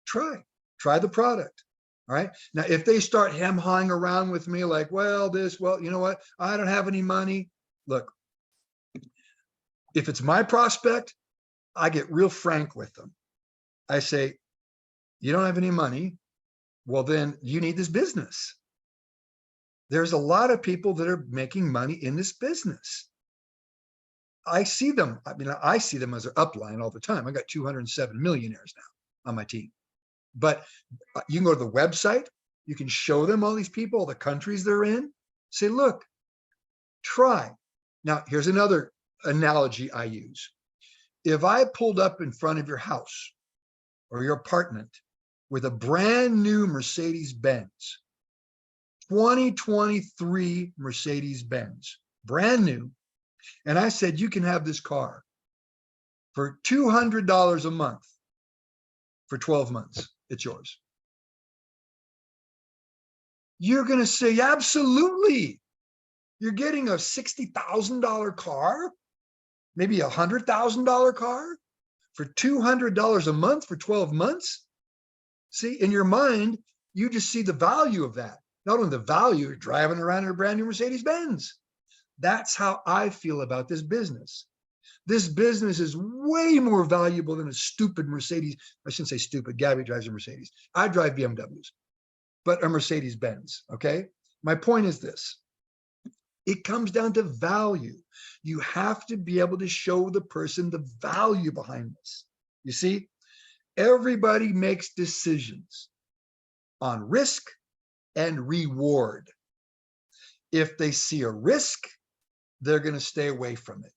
C: Try the product. All right. Now, if they start hem-hawing around with me like, well, you know what? I don't have any money. Look, if it's my prospect, I get real frank with them. I say, you don't have any money. Well, then you need this business. There's a lot of people that are making money in this business. I see them. I see them as an upline all the time. I got 207 millionaires now on my team. But you can go to the website. You can show them all these people, all the countries they're in. Say, look, try. Now, here's another analogy I use. If I pulled up in front of your house or your apartment with a brand new Mercedes-Benz, 2023 Mercedes-Benz, brand new, and I said, you can have this car for $200 a month for 12 months. It's yours. You're going to say, absolutely. You're getting a $60,000 car, maybe a $100,000 car for $200 a month for 12 months. See, in your mind, you just see the value of that. Not only the value, you're driving around in a brand new Mercedes-Benz. That's how I feel about this business. This business is way more valuable than a stupid Mercedes. I shouldn't say stupid. Gabby drives a Mercedes. I drive BMWs, but a Mercedes Benz. Okay. My point is this. It comes down to value. You have to be able to show the person the value behind this. You see, everybody makes decisions on risk and reward. If they see a risk, they're going to stay away from it.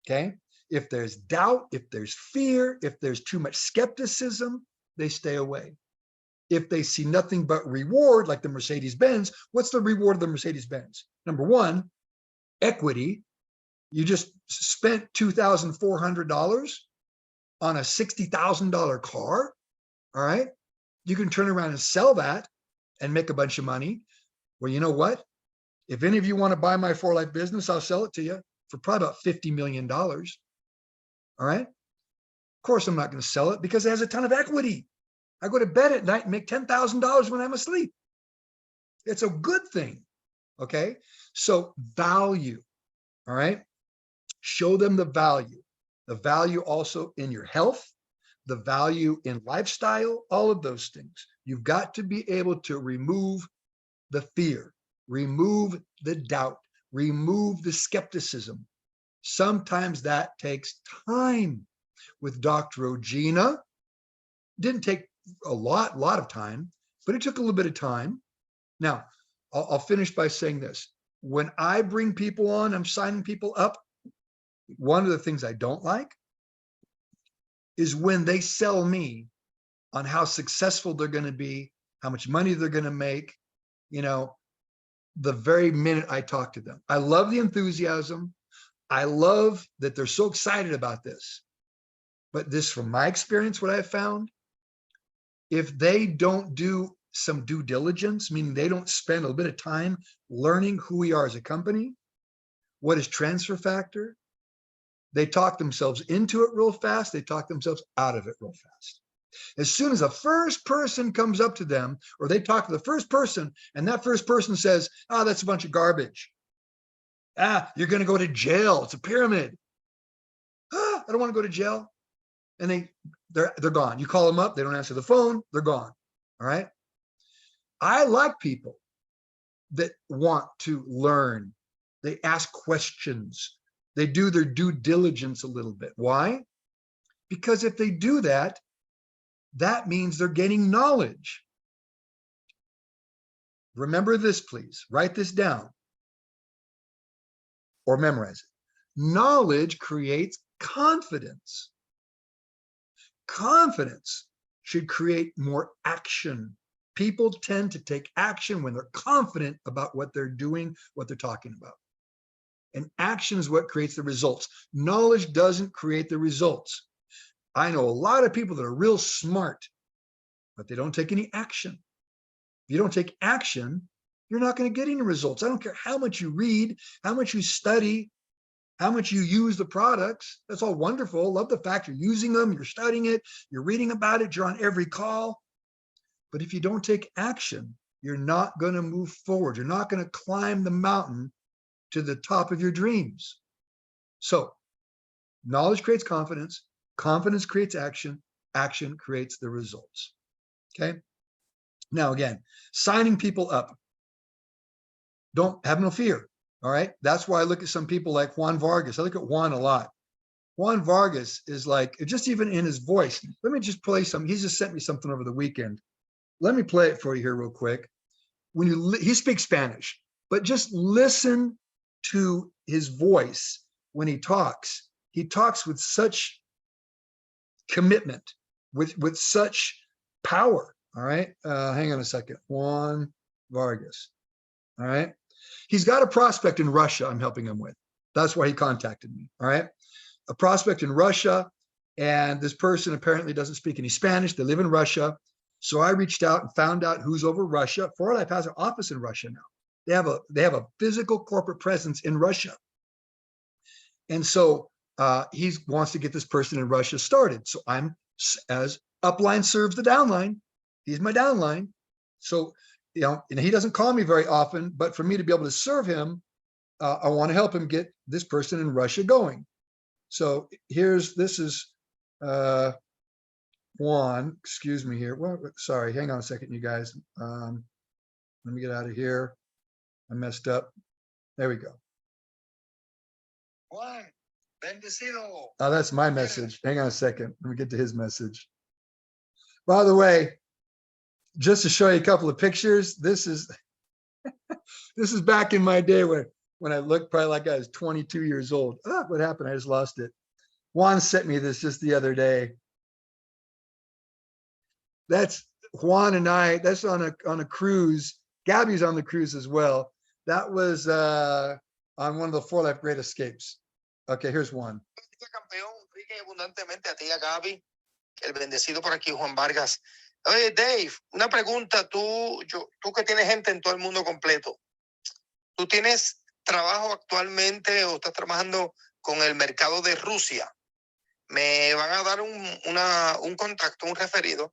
C: Okay. If there's doubt, if there's fear, if there's too much skepticism, they stay away. If they see nothing but reward, like the Mercedes-Benz, what's the reward of the Mercedes-Benz? Number one, equity. You just spent $2,400 on a $60,000 car. All right. You can turn around and sell that and make a bunch of money. Well, you know what? If any of you want to buy my For Life business, I'll sell it to you for probably about $50 million. All right. Of course, I'm not going to sell it because it has a ton of equity. I go to bed at night and make $10,000 when I'm asleep. It's a good thing. Okay. So value. All right. Show them the value also in your health, the value in lifestyle, all of those things. You've got to be able to remove the fear, remove the doubt, remove the skepticism. Sometimes that takes time. With Dr. Ogina, didn't take a lot of time, but it took a little bit of time. Now, I'll finish by saying this. When I bring people on, I'm signing people up. One of the things I don't like is when they sell me on how successful they're going to be, how much money they're going to make, you know, the very minute I talk to them. I love the enthusiasm. I love that they're so excited about this. But this, from my experience, what I've found, if they don't do some due diligence, meaning they don't spend a little bit of time learning who we are as a company, what is transfer factor, they talk themselves into it real fast. They talk themselves out of it real fast. As soon as the first person comes up to them, or they talk to the first person, and that first person says, "Oh, that's a bunch of garbage. Ah, you're going to go to jail. It's a pyramid. Ah, I don't want to go to jail." And they're gone. You call them up, they don't answer the phone, they're gone. All right. I like people that want to learn. They ask questions. They do their due diligence a little bit. Why? Because if they do that, that means they're gaining knowledge. Remember this, please. Write this down or memorize it. Knowledge creates confidence. Confidence should create more action. People tend to take action when they're confident about what they're doing, what they're talking about. And action is what creates the results. Knowledge doesn't create the results. I know a lot of people that are real smart, but they don't take any action. If you don't take action, you're not going to get any results. I don't care how much you read, how much you study, how much you use the products. That's all wonderful. Love the fact you're using them, you're studying it, you're reading about it, you're on every call. But if you don't take action, you're not going to move forward. You're not going to climb the mountain to the top of your dreams. So knowledge creates confidence. Confidence creates action. Action creates the results. Okay. Now, again, signing people up. Don't have no fear. All right. That's why I look at some people like Juan Vargas. I look at Juan a lot. Juan Vargas is like, just even in his voice. Let me just play some. He's just sent me something over the weekend. Let me play it for you here real quick. He speaks Spanish, but just listen to his voice when he talks. He talks with such commitment, with such power. All right. Hang on a second. Juan Vargas. All right. He's got a prospect in Russia I'm helping him with. That's why he contacted me. All right. A prospect in Russia. And this person apparently doesn't speak any Spanish. They live in Russia. So I reached out and found out who's over Russia. For Life has an office in Russia now. They have a physical corporate presence in Russia. And so he wants to get this person in Russia started. So I'm, as upline serves the downline, he's my downline. So, you know, and he doesn't call me very often, but for me to be able to serve him, I want to help him get this person in Russia going. So this is Juan, excuse me here. Well, sorry, hang on a second, you guys. Let me get out of here. I messed up. There we go. Juan, bendecido. Oh, that's my message. Hang on a second. Let me get to his message. By the way, just to show you a couple of pictures, this is this is back in my day when I looked probably like I was 22 years old. Ah, what happened? I just lost it. Juan sent me this just the other day. That's Juan and I. That's on a cruise. Gabby's on the cruise as well. That was on one of the 4 Life Great Escapes. Okay, here's one. El bendecido por aquí, Juan Vargas. Oye, Dave, una pregunta. Tú que tienes gente en todo el mundo completo. ¿Tú tienes trabajo actualmente o estás trabajando con el mercado de Rusia? Me van a dar un contacto, un referido,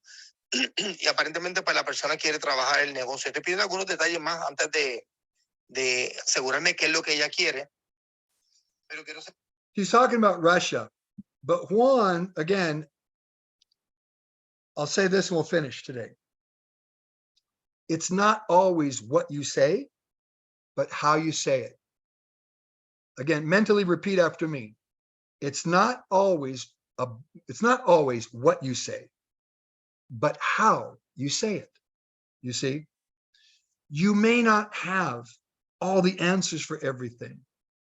C: y aparentemente pues la persona quiere trabajar el negocio. Estoy pidiendo algunos detalles más antes de asegurarme qué es lo que ella quiere. Pero quiero saber. He's talking about Russia, but Juan, again, I'll say this and we'll finish today. It's not always what you say, but how you say it. Again, mentally repeat after me. It's not always what you say, but how you say it. You see, you may not have all the answers for everything.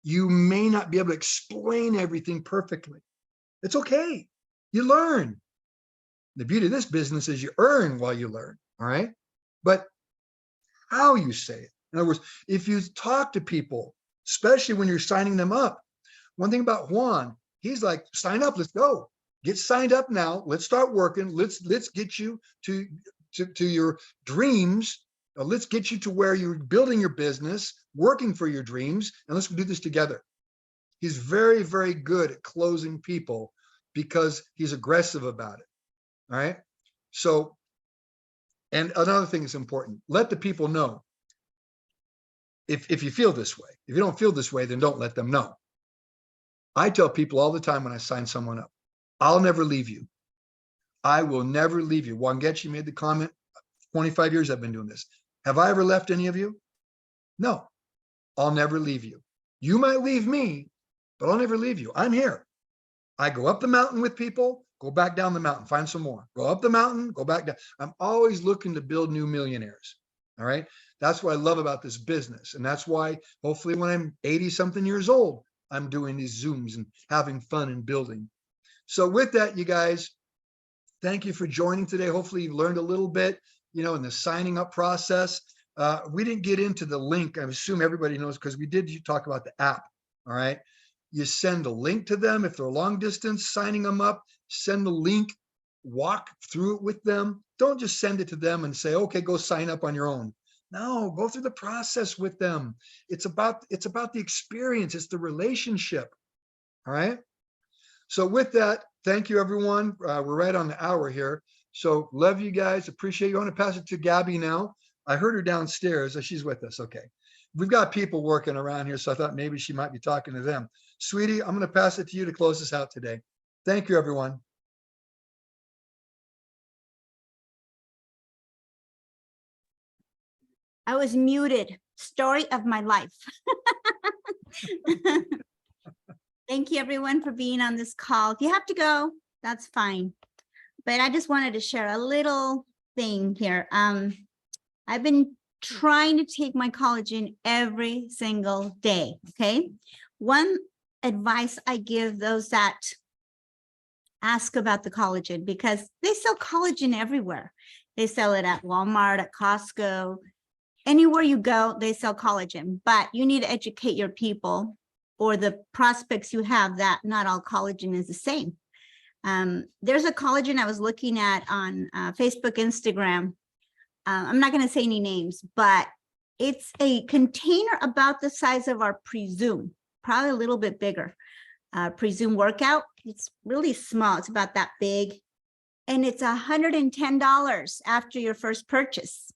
C: You may not be able to explain everything perfectly. It's okay. You learn. The beauty of this business is you earn while you learn. All right. But how you say it. In other words, if you talk to people, especially when you're signing them up, one thing about Juan, he's like, sign up, let's go. Get signed up now. Let's start working. Let's get you to your dreams. Let's get you to where you're building your business, working for your dreams, and let's do this together. He's very, very good at closing people because he's aggressive about it. All right. So, and another thing is important. Let the people know. If you feel this way, if you don't feel this way, then don't let them know. I tell people all the time when I sign someone up, I'll never leave you. I will never leave you. Wangechi made the comment, 25 years I've been doing this. Have I ever left any of you? No, I'll never leave you. You might leave me, but I'll never leave you. I'm here. I go up the mountain with people, go back down the mountain, find some more. Go up the mountain, go back down. I'm always looking to build new millionaires. All right. That's what I love about this business. And that's why hopefully when I'm 80 something years old, I'm doing these Zooms and having fun and building. So with that, you guys, thank you for joining today. Hopefully you learned a little bit, in the signing up process. We didn't get into the link. I assume everybody knows because we did talk about the app. All right. You send a link to them. If they're long distance, signing them up, send the link, walk through it with them. Don't just send it to them and say, okay, go sign up on your own. No, go through the process with them. It's about the experience. It's the relationship. All right. So with that, thank you, everyone. We're right on the hour here. So love you guys. Appreciate you. I want to pass it to Gabby now. I heard her downstairs. She's with us. Okay. We've got people working around here, so I thought maybe she might be talking to them. Sweetie, I'm going to pass it to you to close us out today. Thank you, everyone.
E: I was muted. Story of my life. Thank you, everyone, for being on this call. If you have to go, that's fine. But I just wanted to share a little thing here. I've been trying to take my collagen every single day. Okay. One advice I give those that ask about the collagen, because they sell collagen everywhere. They sell it at Walmart, at Costco. Anywhere you go, they sell collagen, but you need to educate your people or the prospects you have that not all collagen is the same. There's a collagen I was looking at on Facebook, Instagram. I'm not going to say any names, but it's a container about the size of our Presume, probably a little bit bigger. Presume workout. It's really small. It's about that big. And it's $110 after your first purchase.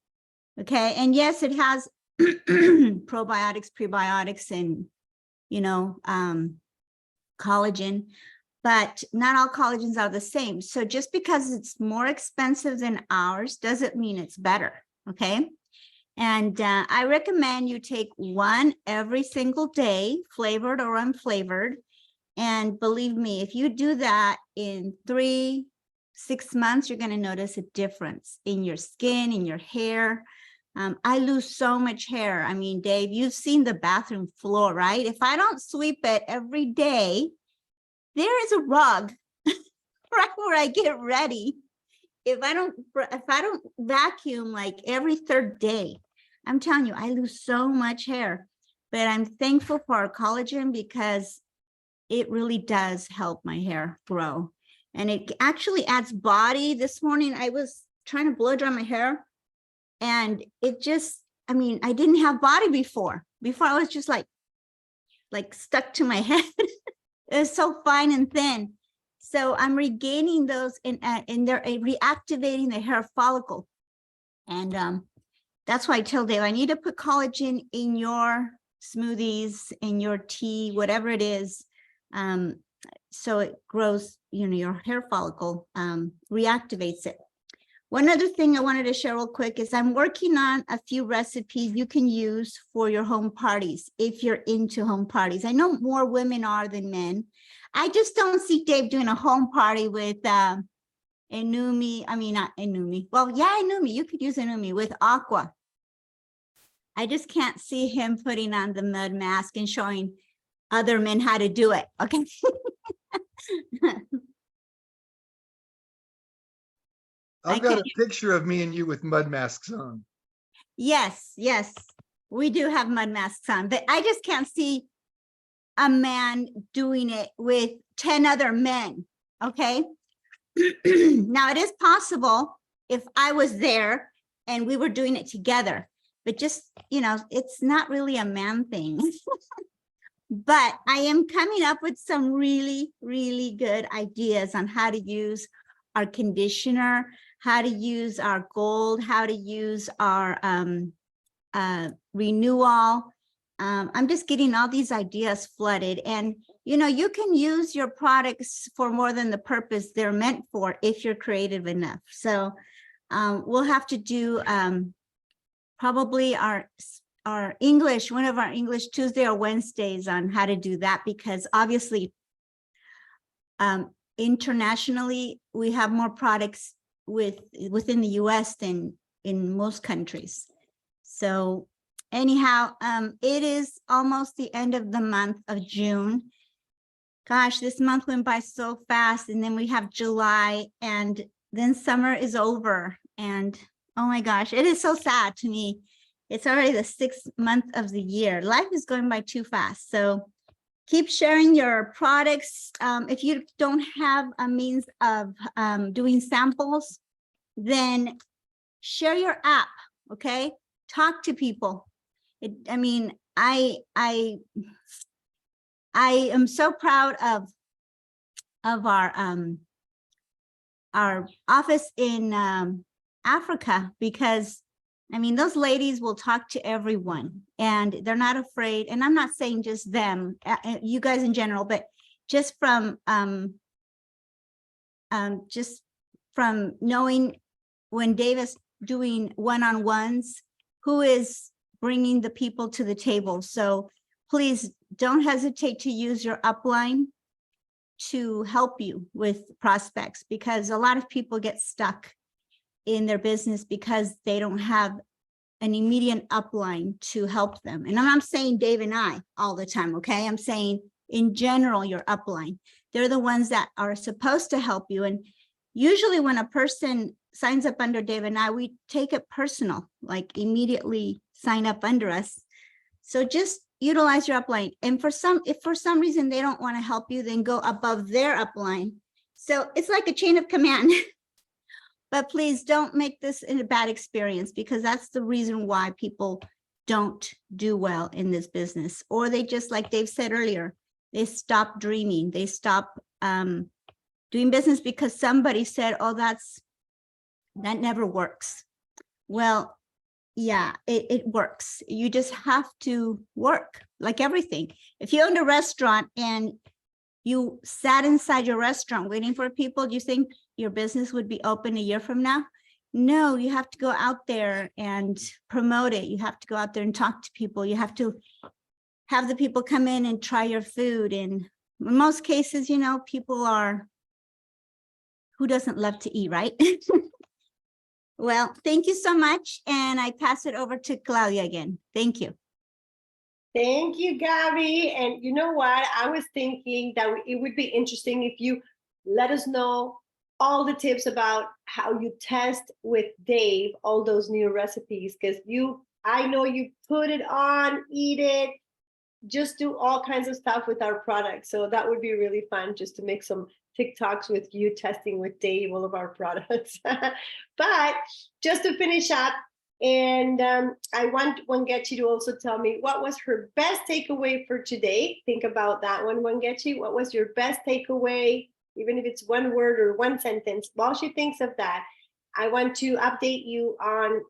E: Okay. And yes, it has probiotics, prebiotics, and, you know, collagen, but not all collagens are the same. So just because it's more expensive than ours doesn't mean it's better. Okay. And I recommend you take one every single day, flavored or unflavored. And believe me, if you do that in 3-6 months, you're going to notice a difference in your skin, in your hair. I lose so much hair. I mean, Dave, you've seen the bathroom floor, right? If I don't sweep it every day, there is a rug right where I get ready. If I don't vacuum like every third day, I'm telling you, I lose so much hair. But I'm thankful for our collagen because it really does help my hair grow. And it actually adds body. This morning, I was trying to blow dry my hair. And it just, I mean, I didn't have body before. Before I was just like stuck to my head. It was so fine and thin. So I'm regaining those and they're reactivating the hair follicle. And that's why I tell Dave, I need to put collagen in your smoothies, in your tea, whatever it is. So it grows, you know, your hair follicle, reactivates it. One other thing I wanted to share real quick is I'm working on a few recipes you can use for your home parties if you're into home parties. I know more women are than men. I just don't see Dave doing a home party with Inumi. I mean, not Inumi. Well, yeah, Inumi. You could use Inumi with aqua. I just can't see him putting on the mud mask and showing other men how to do it. Okay.
C: I've got a picture of me and you with mud masks on.
E: Yes, yes, we do have mud masks on, but I just can't see a man doing it with 10 other men. Okay. Now it is possible if I was there and we were doing it together, but just, you know, it's not really a man thing. But I am coming up with some really, really good ideas on how to use our conditioner, how to use our gold, how to use our renewal. I'm just getting all these ideas flooded. And, you know, you can use your products for more than the purpose they're meant for if you're creative enough. So we'll have to do probably our English, one of our English Tuesday or Wednesdays on how to do that, because obviously internationally, we have more products within the US than in most countries. So anyhow, it is almost the end of the month of June. Gosh, this month went by so fast, and then we have July, and then summer is over. And oh my gosh, it is so sad to me. It's already the 6th month of the year. Life is going by too fast. So keep sharing your products. If you don't have a means of doing samples, then share your app, okay? Talk to people. I mean, I am so proud of our office in Africa, because I mean, those ladies will talk to everyone and they're not afraid. And I'm not saying just them, you guys in general, but just from knowing when Davis doing one-on-ones, who is bringing the people to the table. So please don't hesitate to use your upline to help you with prospects, because a lot of people get stuck in their business because they don't have an immediate upline to help them. And I'm not saying Dave and I all the time, okay? I'm saying in general, your upline. They're the ones that are supposed to help you. And usually when a person signs up under Dave and I, we take it personal, like immediately sign up under us. So just utilize your upline. And if for some reason they don't want to help you, then go above their upline. So it's like a chain of command. But please don't make this a bad experience, because that's the reason why people don't do well in this business. Or they just, like Dave said earlier, they stop dreaming. They stop doing business because somebody said, oh, that never works. Well, yeah, it works. You just have to work like everything. If you owned a restaurant and you sat inside your restaurant waiting for people, do you think your business would be open a year from now? No, you have to go out there and promote it. You have to go out there and talk to people. You have to have the people come in and try your food. And in most cases, you know, people are, who doesn't love to eat, right? Well, thank you so much. And I pass it over to Claudia again. Thank you.
A: Thank you, Gabby. And you know what? I was thinking that it would be interesting if you let us know all the tips about how you test with Dave, all those new recipes, because I know you put it on, eat it, just do all kinds of stuff with our products. So that would be really fun just to make some TikToks with you testing with Dave, all of our products. But just to finish up, and I want Wangechi to also tell me what was her best takeaway for today. Think about that one, Wangechi. What was your best takeaway? Even if it's one word or one sentence, while she thinks of that, I want to update you on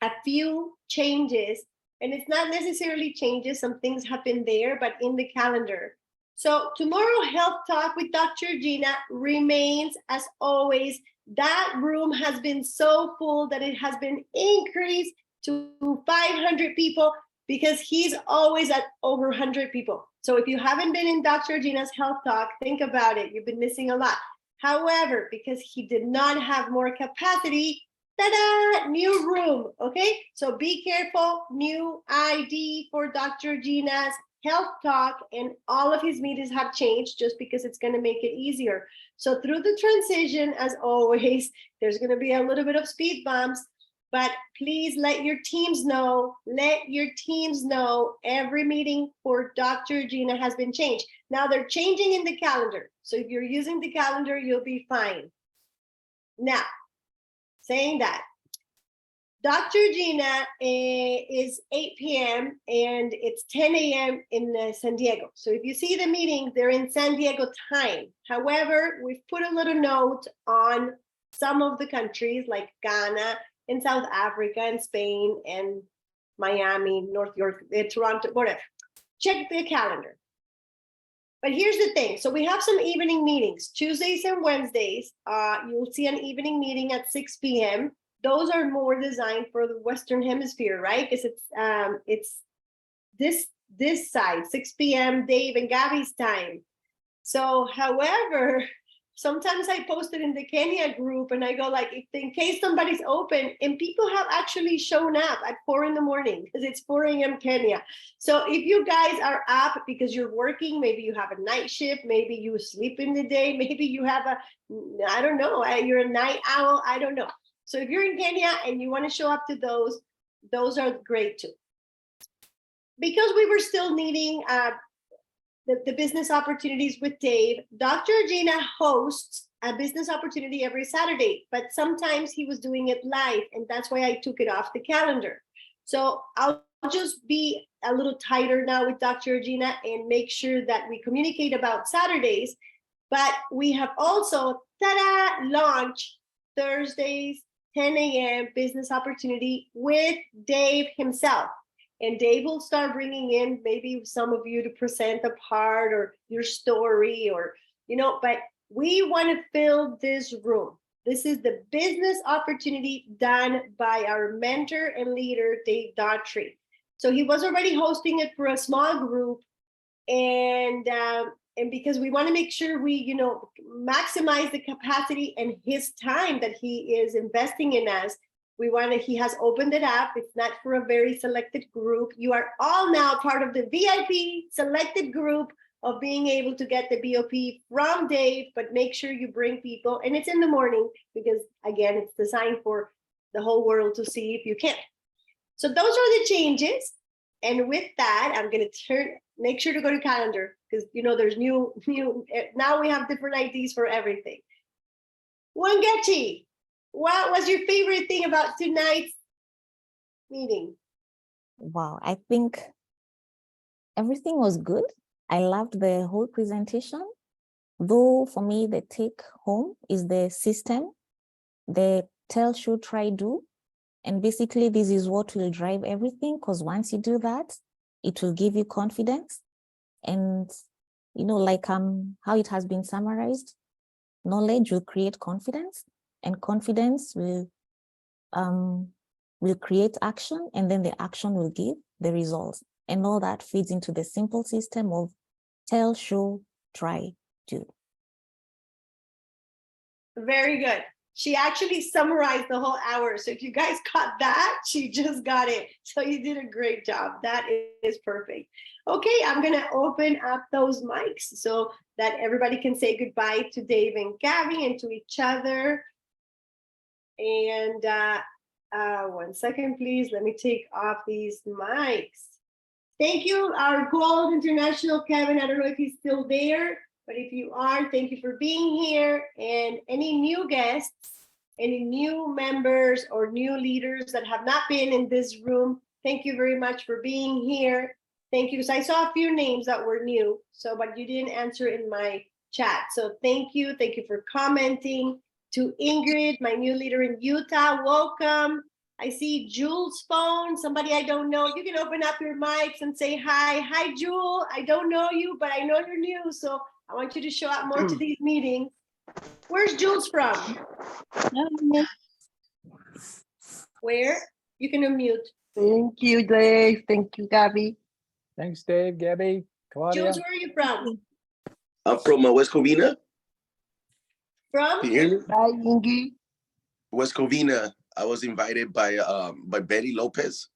A: a few changes. And it's not necessarily changes, some things have been there, but in the calendar. So tomorrow, Health Talk with Dr. Gina remains as always. That room has been so full that it has been increased to 500 people because he's always at over 100 people. So if you haven't been in Dr. Gina's Health Talk, think about it. You've been missing a lot. However, because he did not have more capacity, ta-da, new room, okay? So be careful, new ID for Dr. Gina's Health Talk, and all of his meetings have changed just because it's gonna make it easier. So through the transition, as always, there's gonna be a little bit of speed bumps, but please let your teams know, every meeting for Dr. Gina has been changed. Now they're changing in the calendar. So if you're using the calendar, you'll be fine. Now, saying that, Dr. Gina is 8 p.m. and it's 10 a.m. in San Diego. So if you see the meetings, they're in San Diego time. However, we've put a little note on some of the countries like Ghana and South Africa and Spain and Miami, North York, Toronto, whatever. Check the calendar. But here's the thing. So we have some evening meetings, Tuesdays and Wednesdays. You'll see an evening meeting at 6 p.m. Those are more designed for the Western Hemisphere, right? Because it's this side, 6 p.m. Dave and Gabby's time. So, however, sometimes I post it in the Kenya group and I go like, if in case somebody's open, and people have actually shown up at 4 in the morning because it's 4 a.m. Kenya. So if you guys are up because you're working, maybe you have a night shift, maybe you sleep in the day, maybe you have I don't know, you're a night owl, I don't know. So if you're in Kenya and you want to show up to those are great too. Because we were still needing the business opportunities with Dave, Dr. Gina hosts a business opportunity every Saturday, but sometimes he was doing it live, and that's why I took it off the calendar. So I'll just be a little tighter now with Dr. Gina and make sure that we communicate about Saturdays, but we have also, ta-da, launched Thursdays, 10 a.m. business opportunity with Dave himself. And Dave will start bringing in maybe some of you to present a part or your story or, but we want to fill this room. This is the business opportunity done by our mentor and leader, Dave Daughtrey. So he was already hosting it for a small group, and because we want to make sure we, maximize the capacity and his time that he is investing in us. He has opened it up. It's not for a very selected group. You are all now part of the VIP selected group of being able to get the BOP from Dave, but make sure you bring people. And it's in the morning because, again, it's designed for the whole world to see if you can. So those are the changes. And with that, I'm going to make sure to go to calendar because, there's new, now we have different IDs for everything. Wangechi, what was your favorite thing about tonight's meeting?
B: Wow, I think everything was good. I loved the whole presentation. Though for me, the take home is the system, the tell, show, try, do. And basically, this is what will drive everything, because once you do that, it will give you confidence. And, you know, like how it has been summarized, knowledge will create confidence, and confidence will create action, and then the action will give the results. And all that feeds into the simple system of tell, show, try, do.
A: Very good. She actually summarized the whole hour. So if you guys caught that, she just got it. So you did a great job. That is perfect. Okay, I'm going to open up those mics so that everybody can say goodbye to Dave and Gabby and to each other. And 1 second, please. Let me take off these mics. Thank you, our Gold International Kevin. I don't know if he's still there, but if you are, thank you for being here. And any new guests, any new members or new leaders that have not been in this room, thank you very much for being here. Thank you. So I saw a few names that were new, but you didn't answer in my chat. So thank you. Thank you for commenting. To Ingrid, my new leader in Utah, welcome. I see Jules' phone, somebody I don't know. You can open up your mics and say hi. Hi, Jewel. I don't know you, but I know you're new, so I want you to show up more to these meetings. Where's Jules from? Where? You can unmute.
F: Thank you, Dave. Thank you, Gabby.
G: Thanks, Dave, Gabby, Claudia.
A: Jules, where are you from?
H: I'm from West Covina.
A: From?
H: Can you hear me?
F: Bye, Ingy.
H: West Covina. I was invited by Betty Lopez.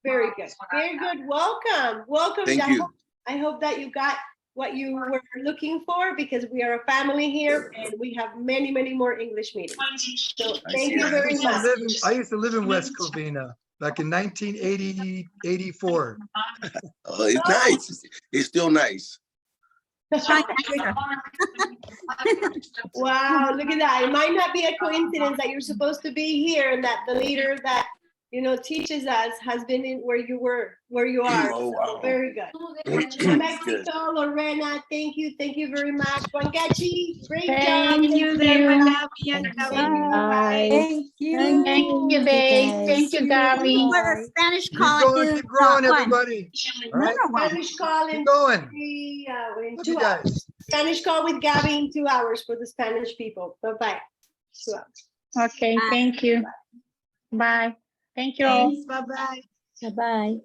A: Very good. Very good. Welcome. Welcome.
H: Thank you.
A: I hope that you got what you were looking for, because we are a family here and we have many, many more English meetings. So thank you very much.
C: I used to live in West Covina back in 1984.
H: Oh, it's nice. It's still nice.
A: Wow, look at that. It might not be a coincidence that you're supposed to be here and that the leader that, you know, teaches us has been in where you are.
H: Oh, wow.
A: So very good. Mexico, Lorena, thank you. Thank you very much. Wangechi, great job.
I: Thank you, Dave.
B: Bye.
I: Thank you, Dave. Thank you, Gabby.
E: For the Spanish
C: Keep
E: call.
C: going, keep growing, everybody. All right,
A: Spanish call in
C: keep going.
A: in
C: Love
A: 2
C: you
A: hours.
C: guys.
A: Spanish call with Gabby in 2 hours for the Spanish people. Bye-bye. 2 hours.
I: Okay, thank you. Bye. Thank you all.
E: Bye-bye.
B: Bye-bye.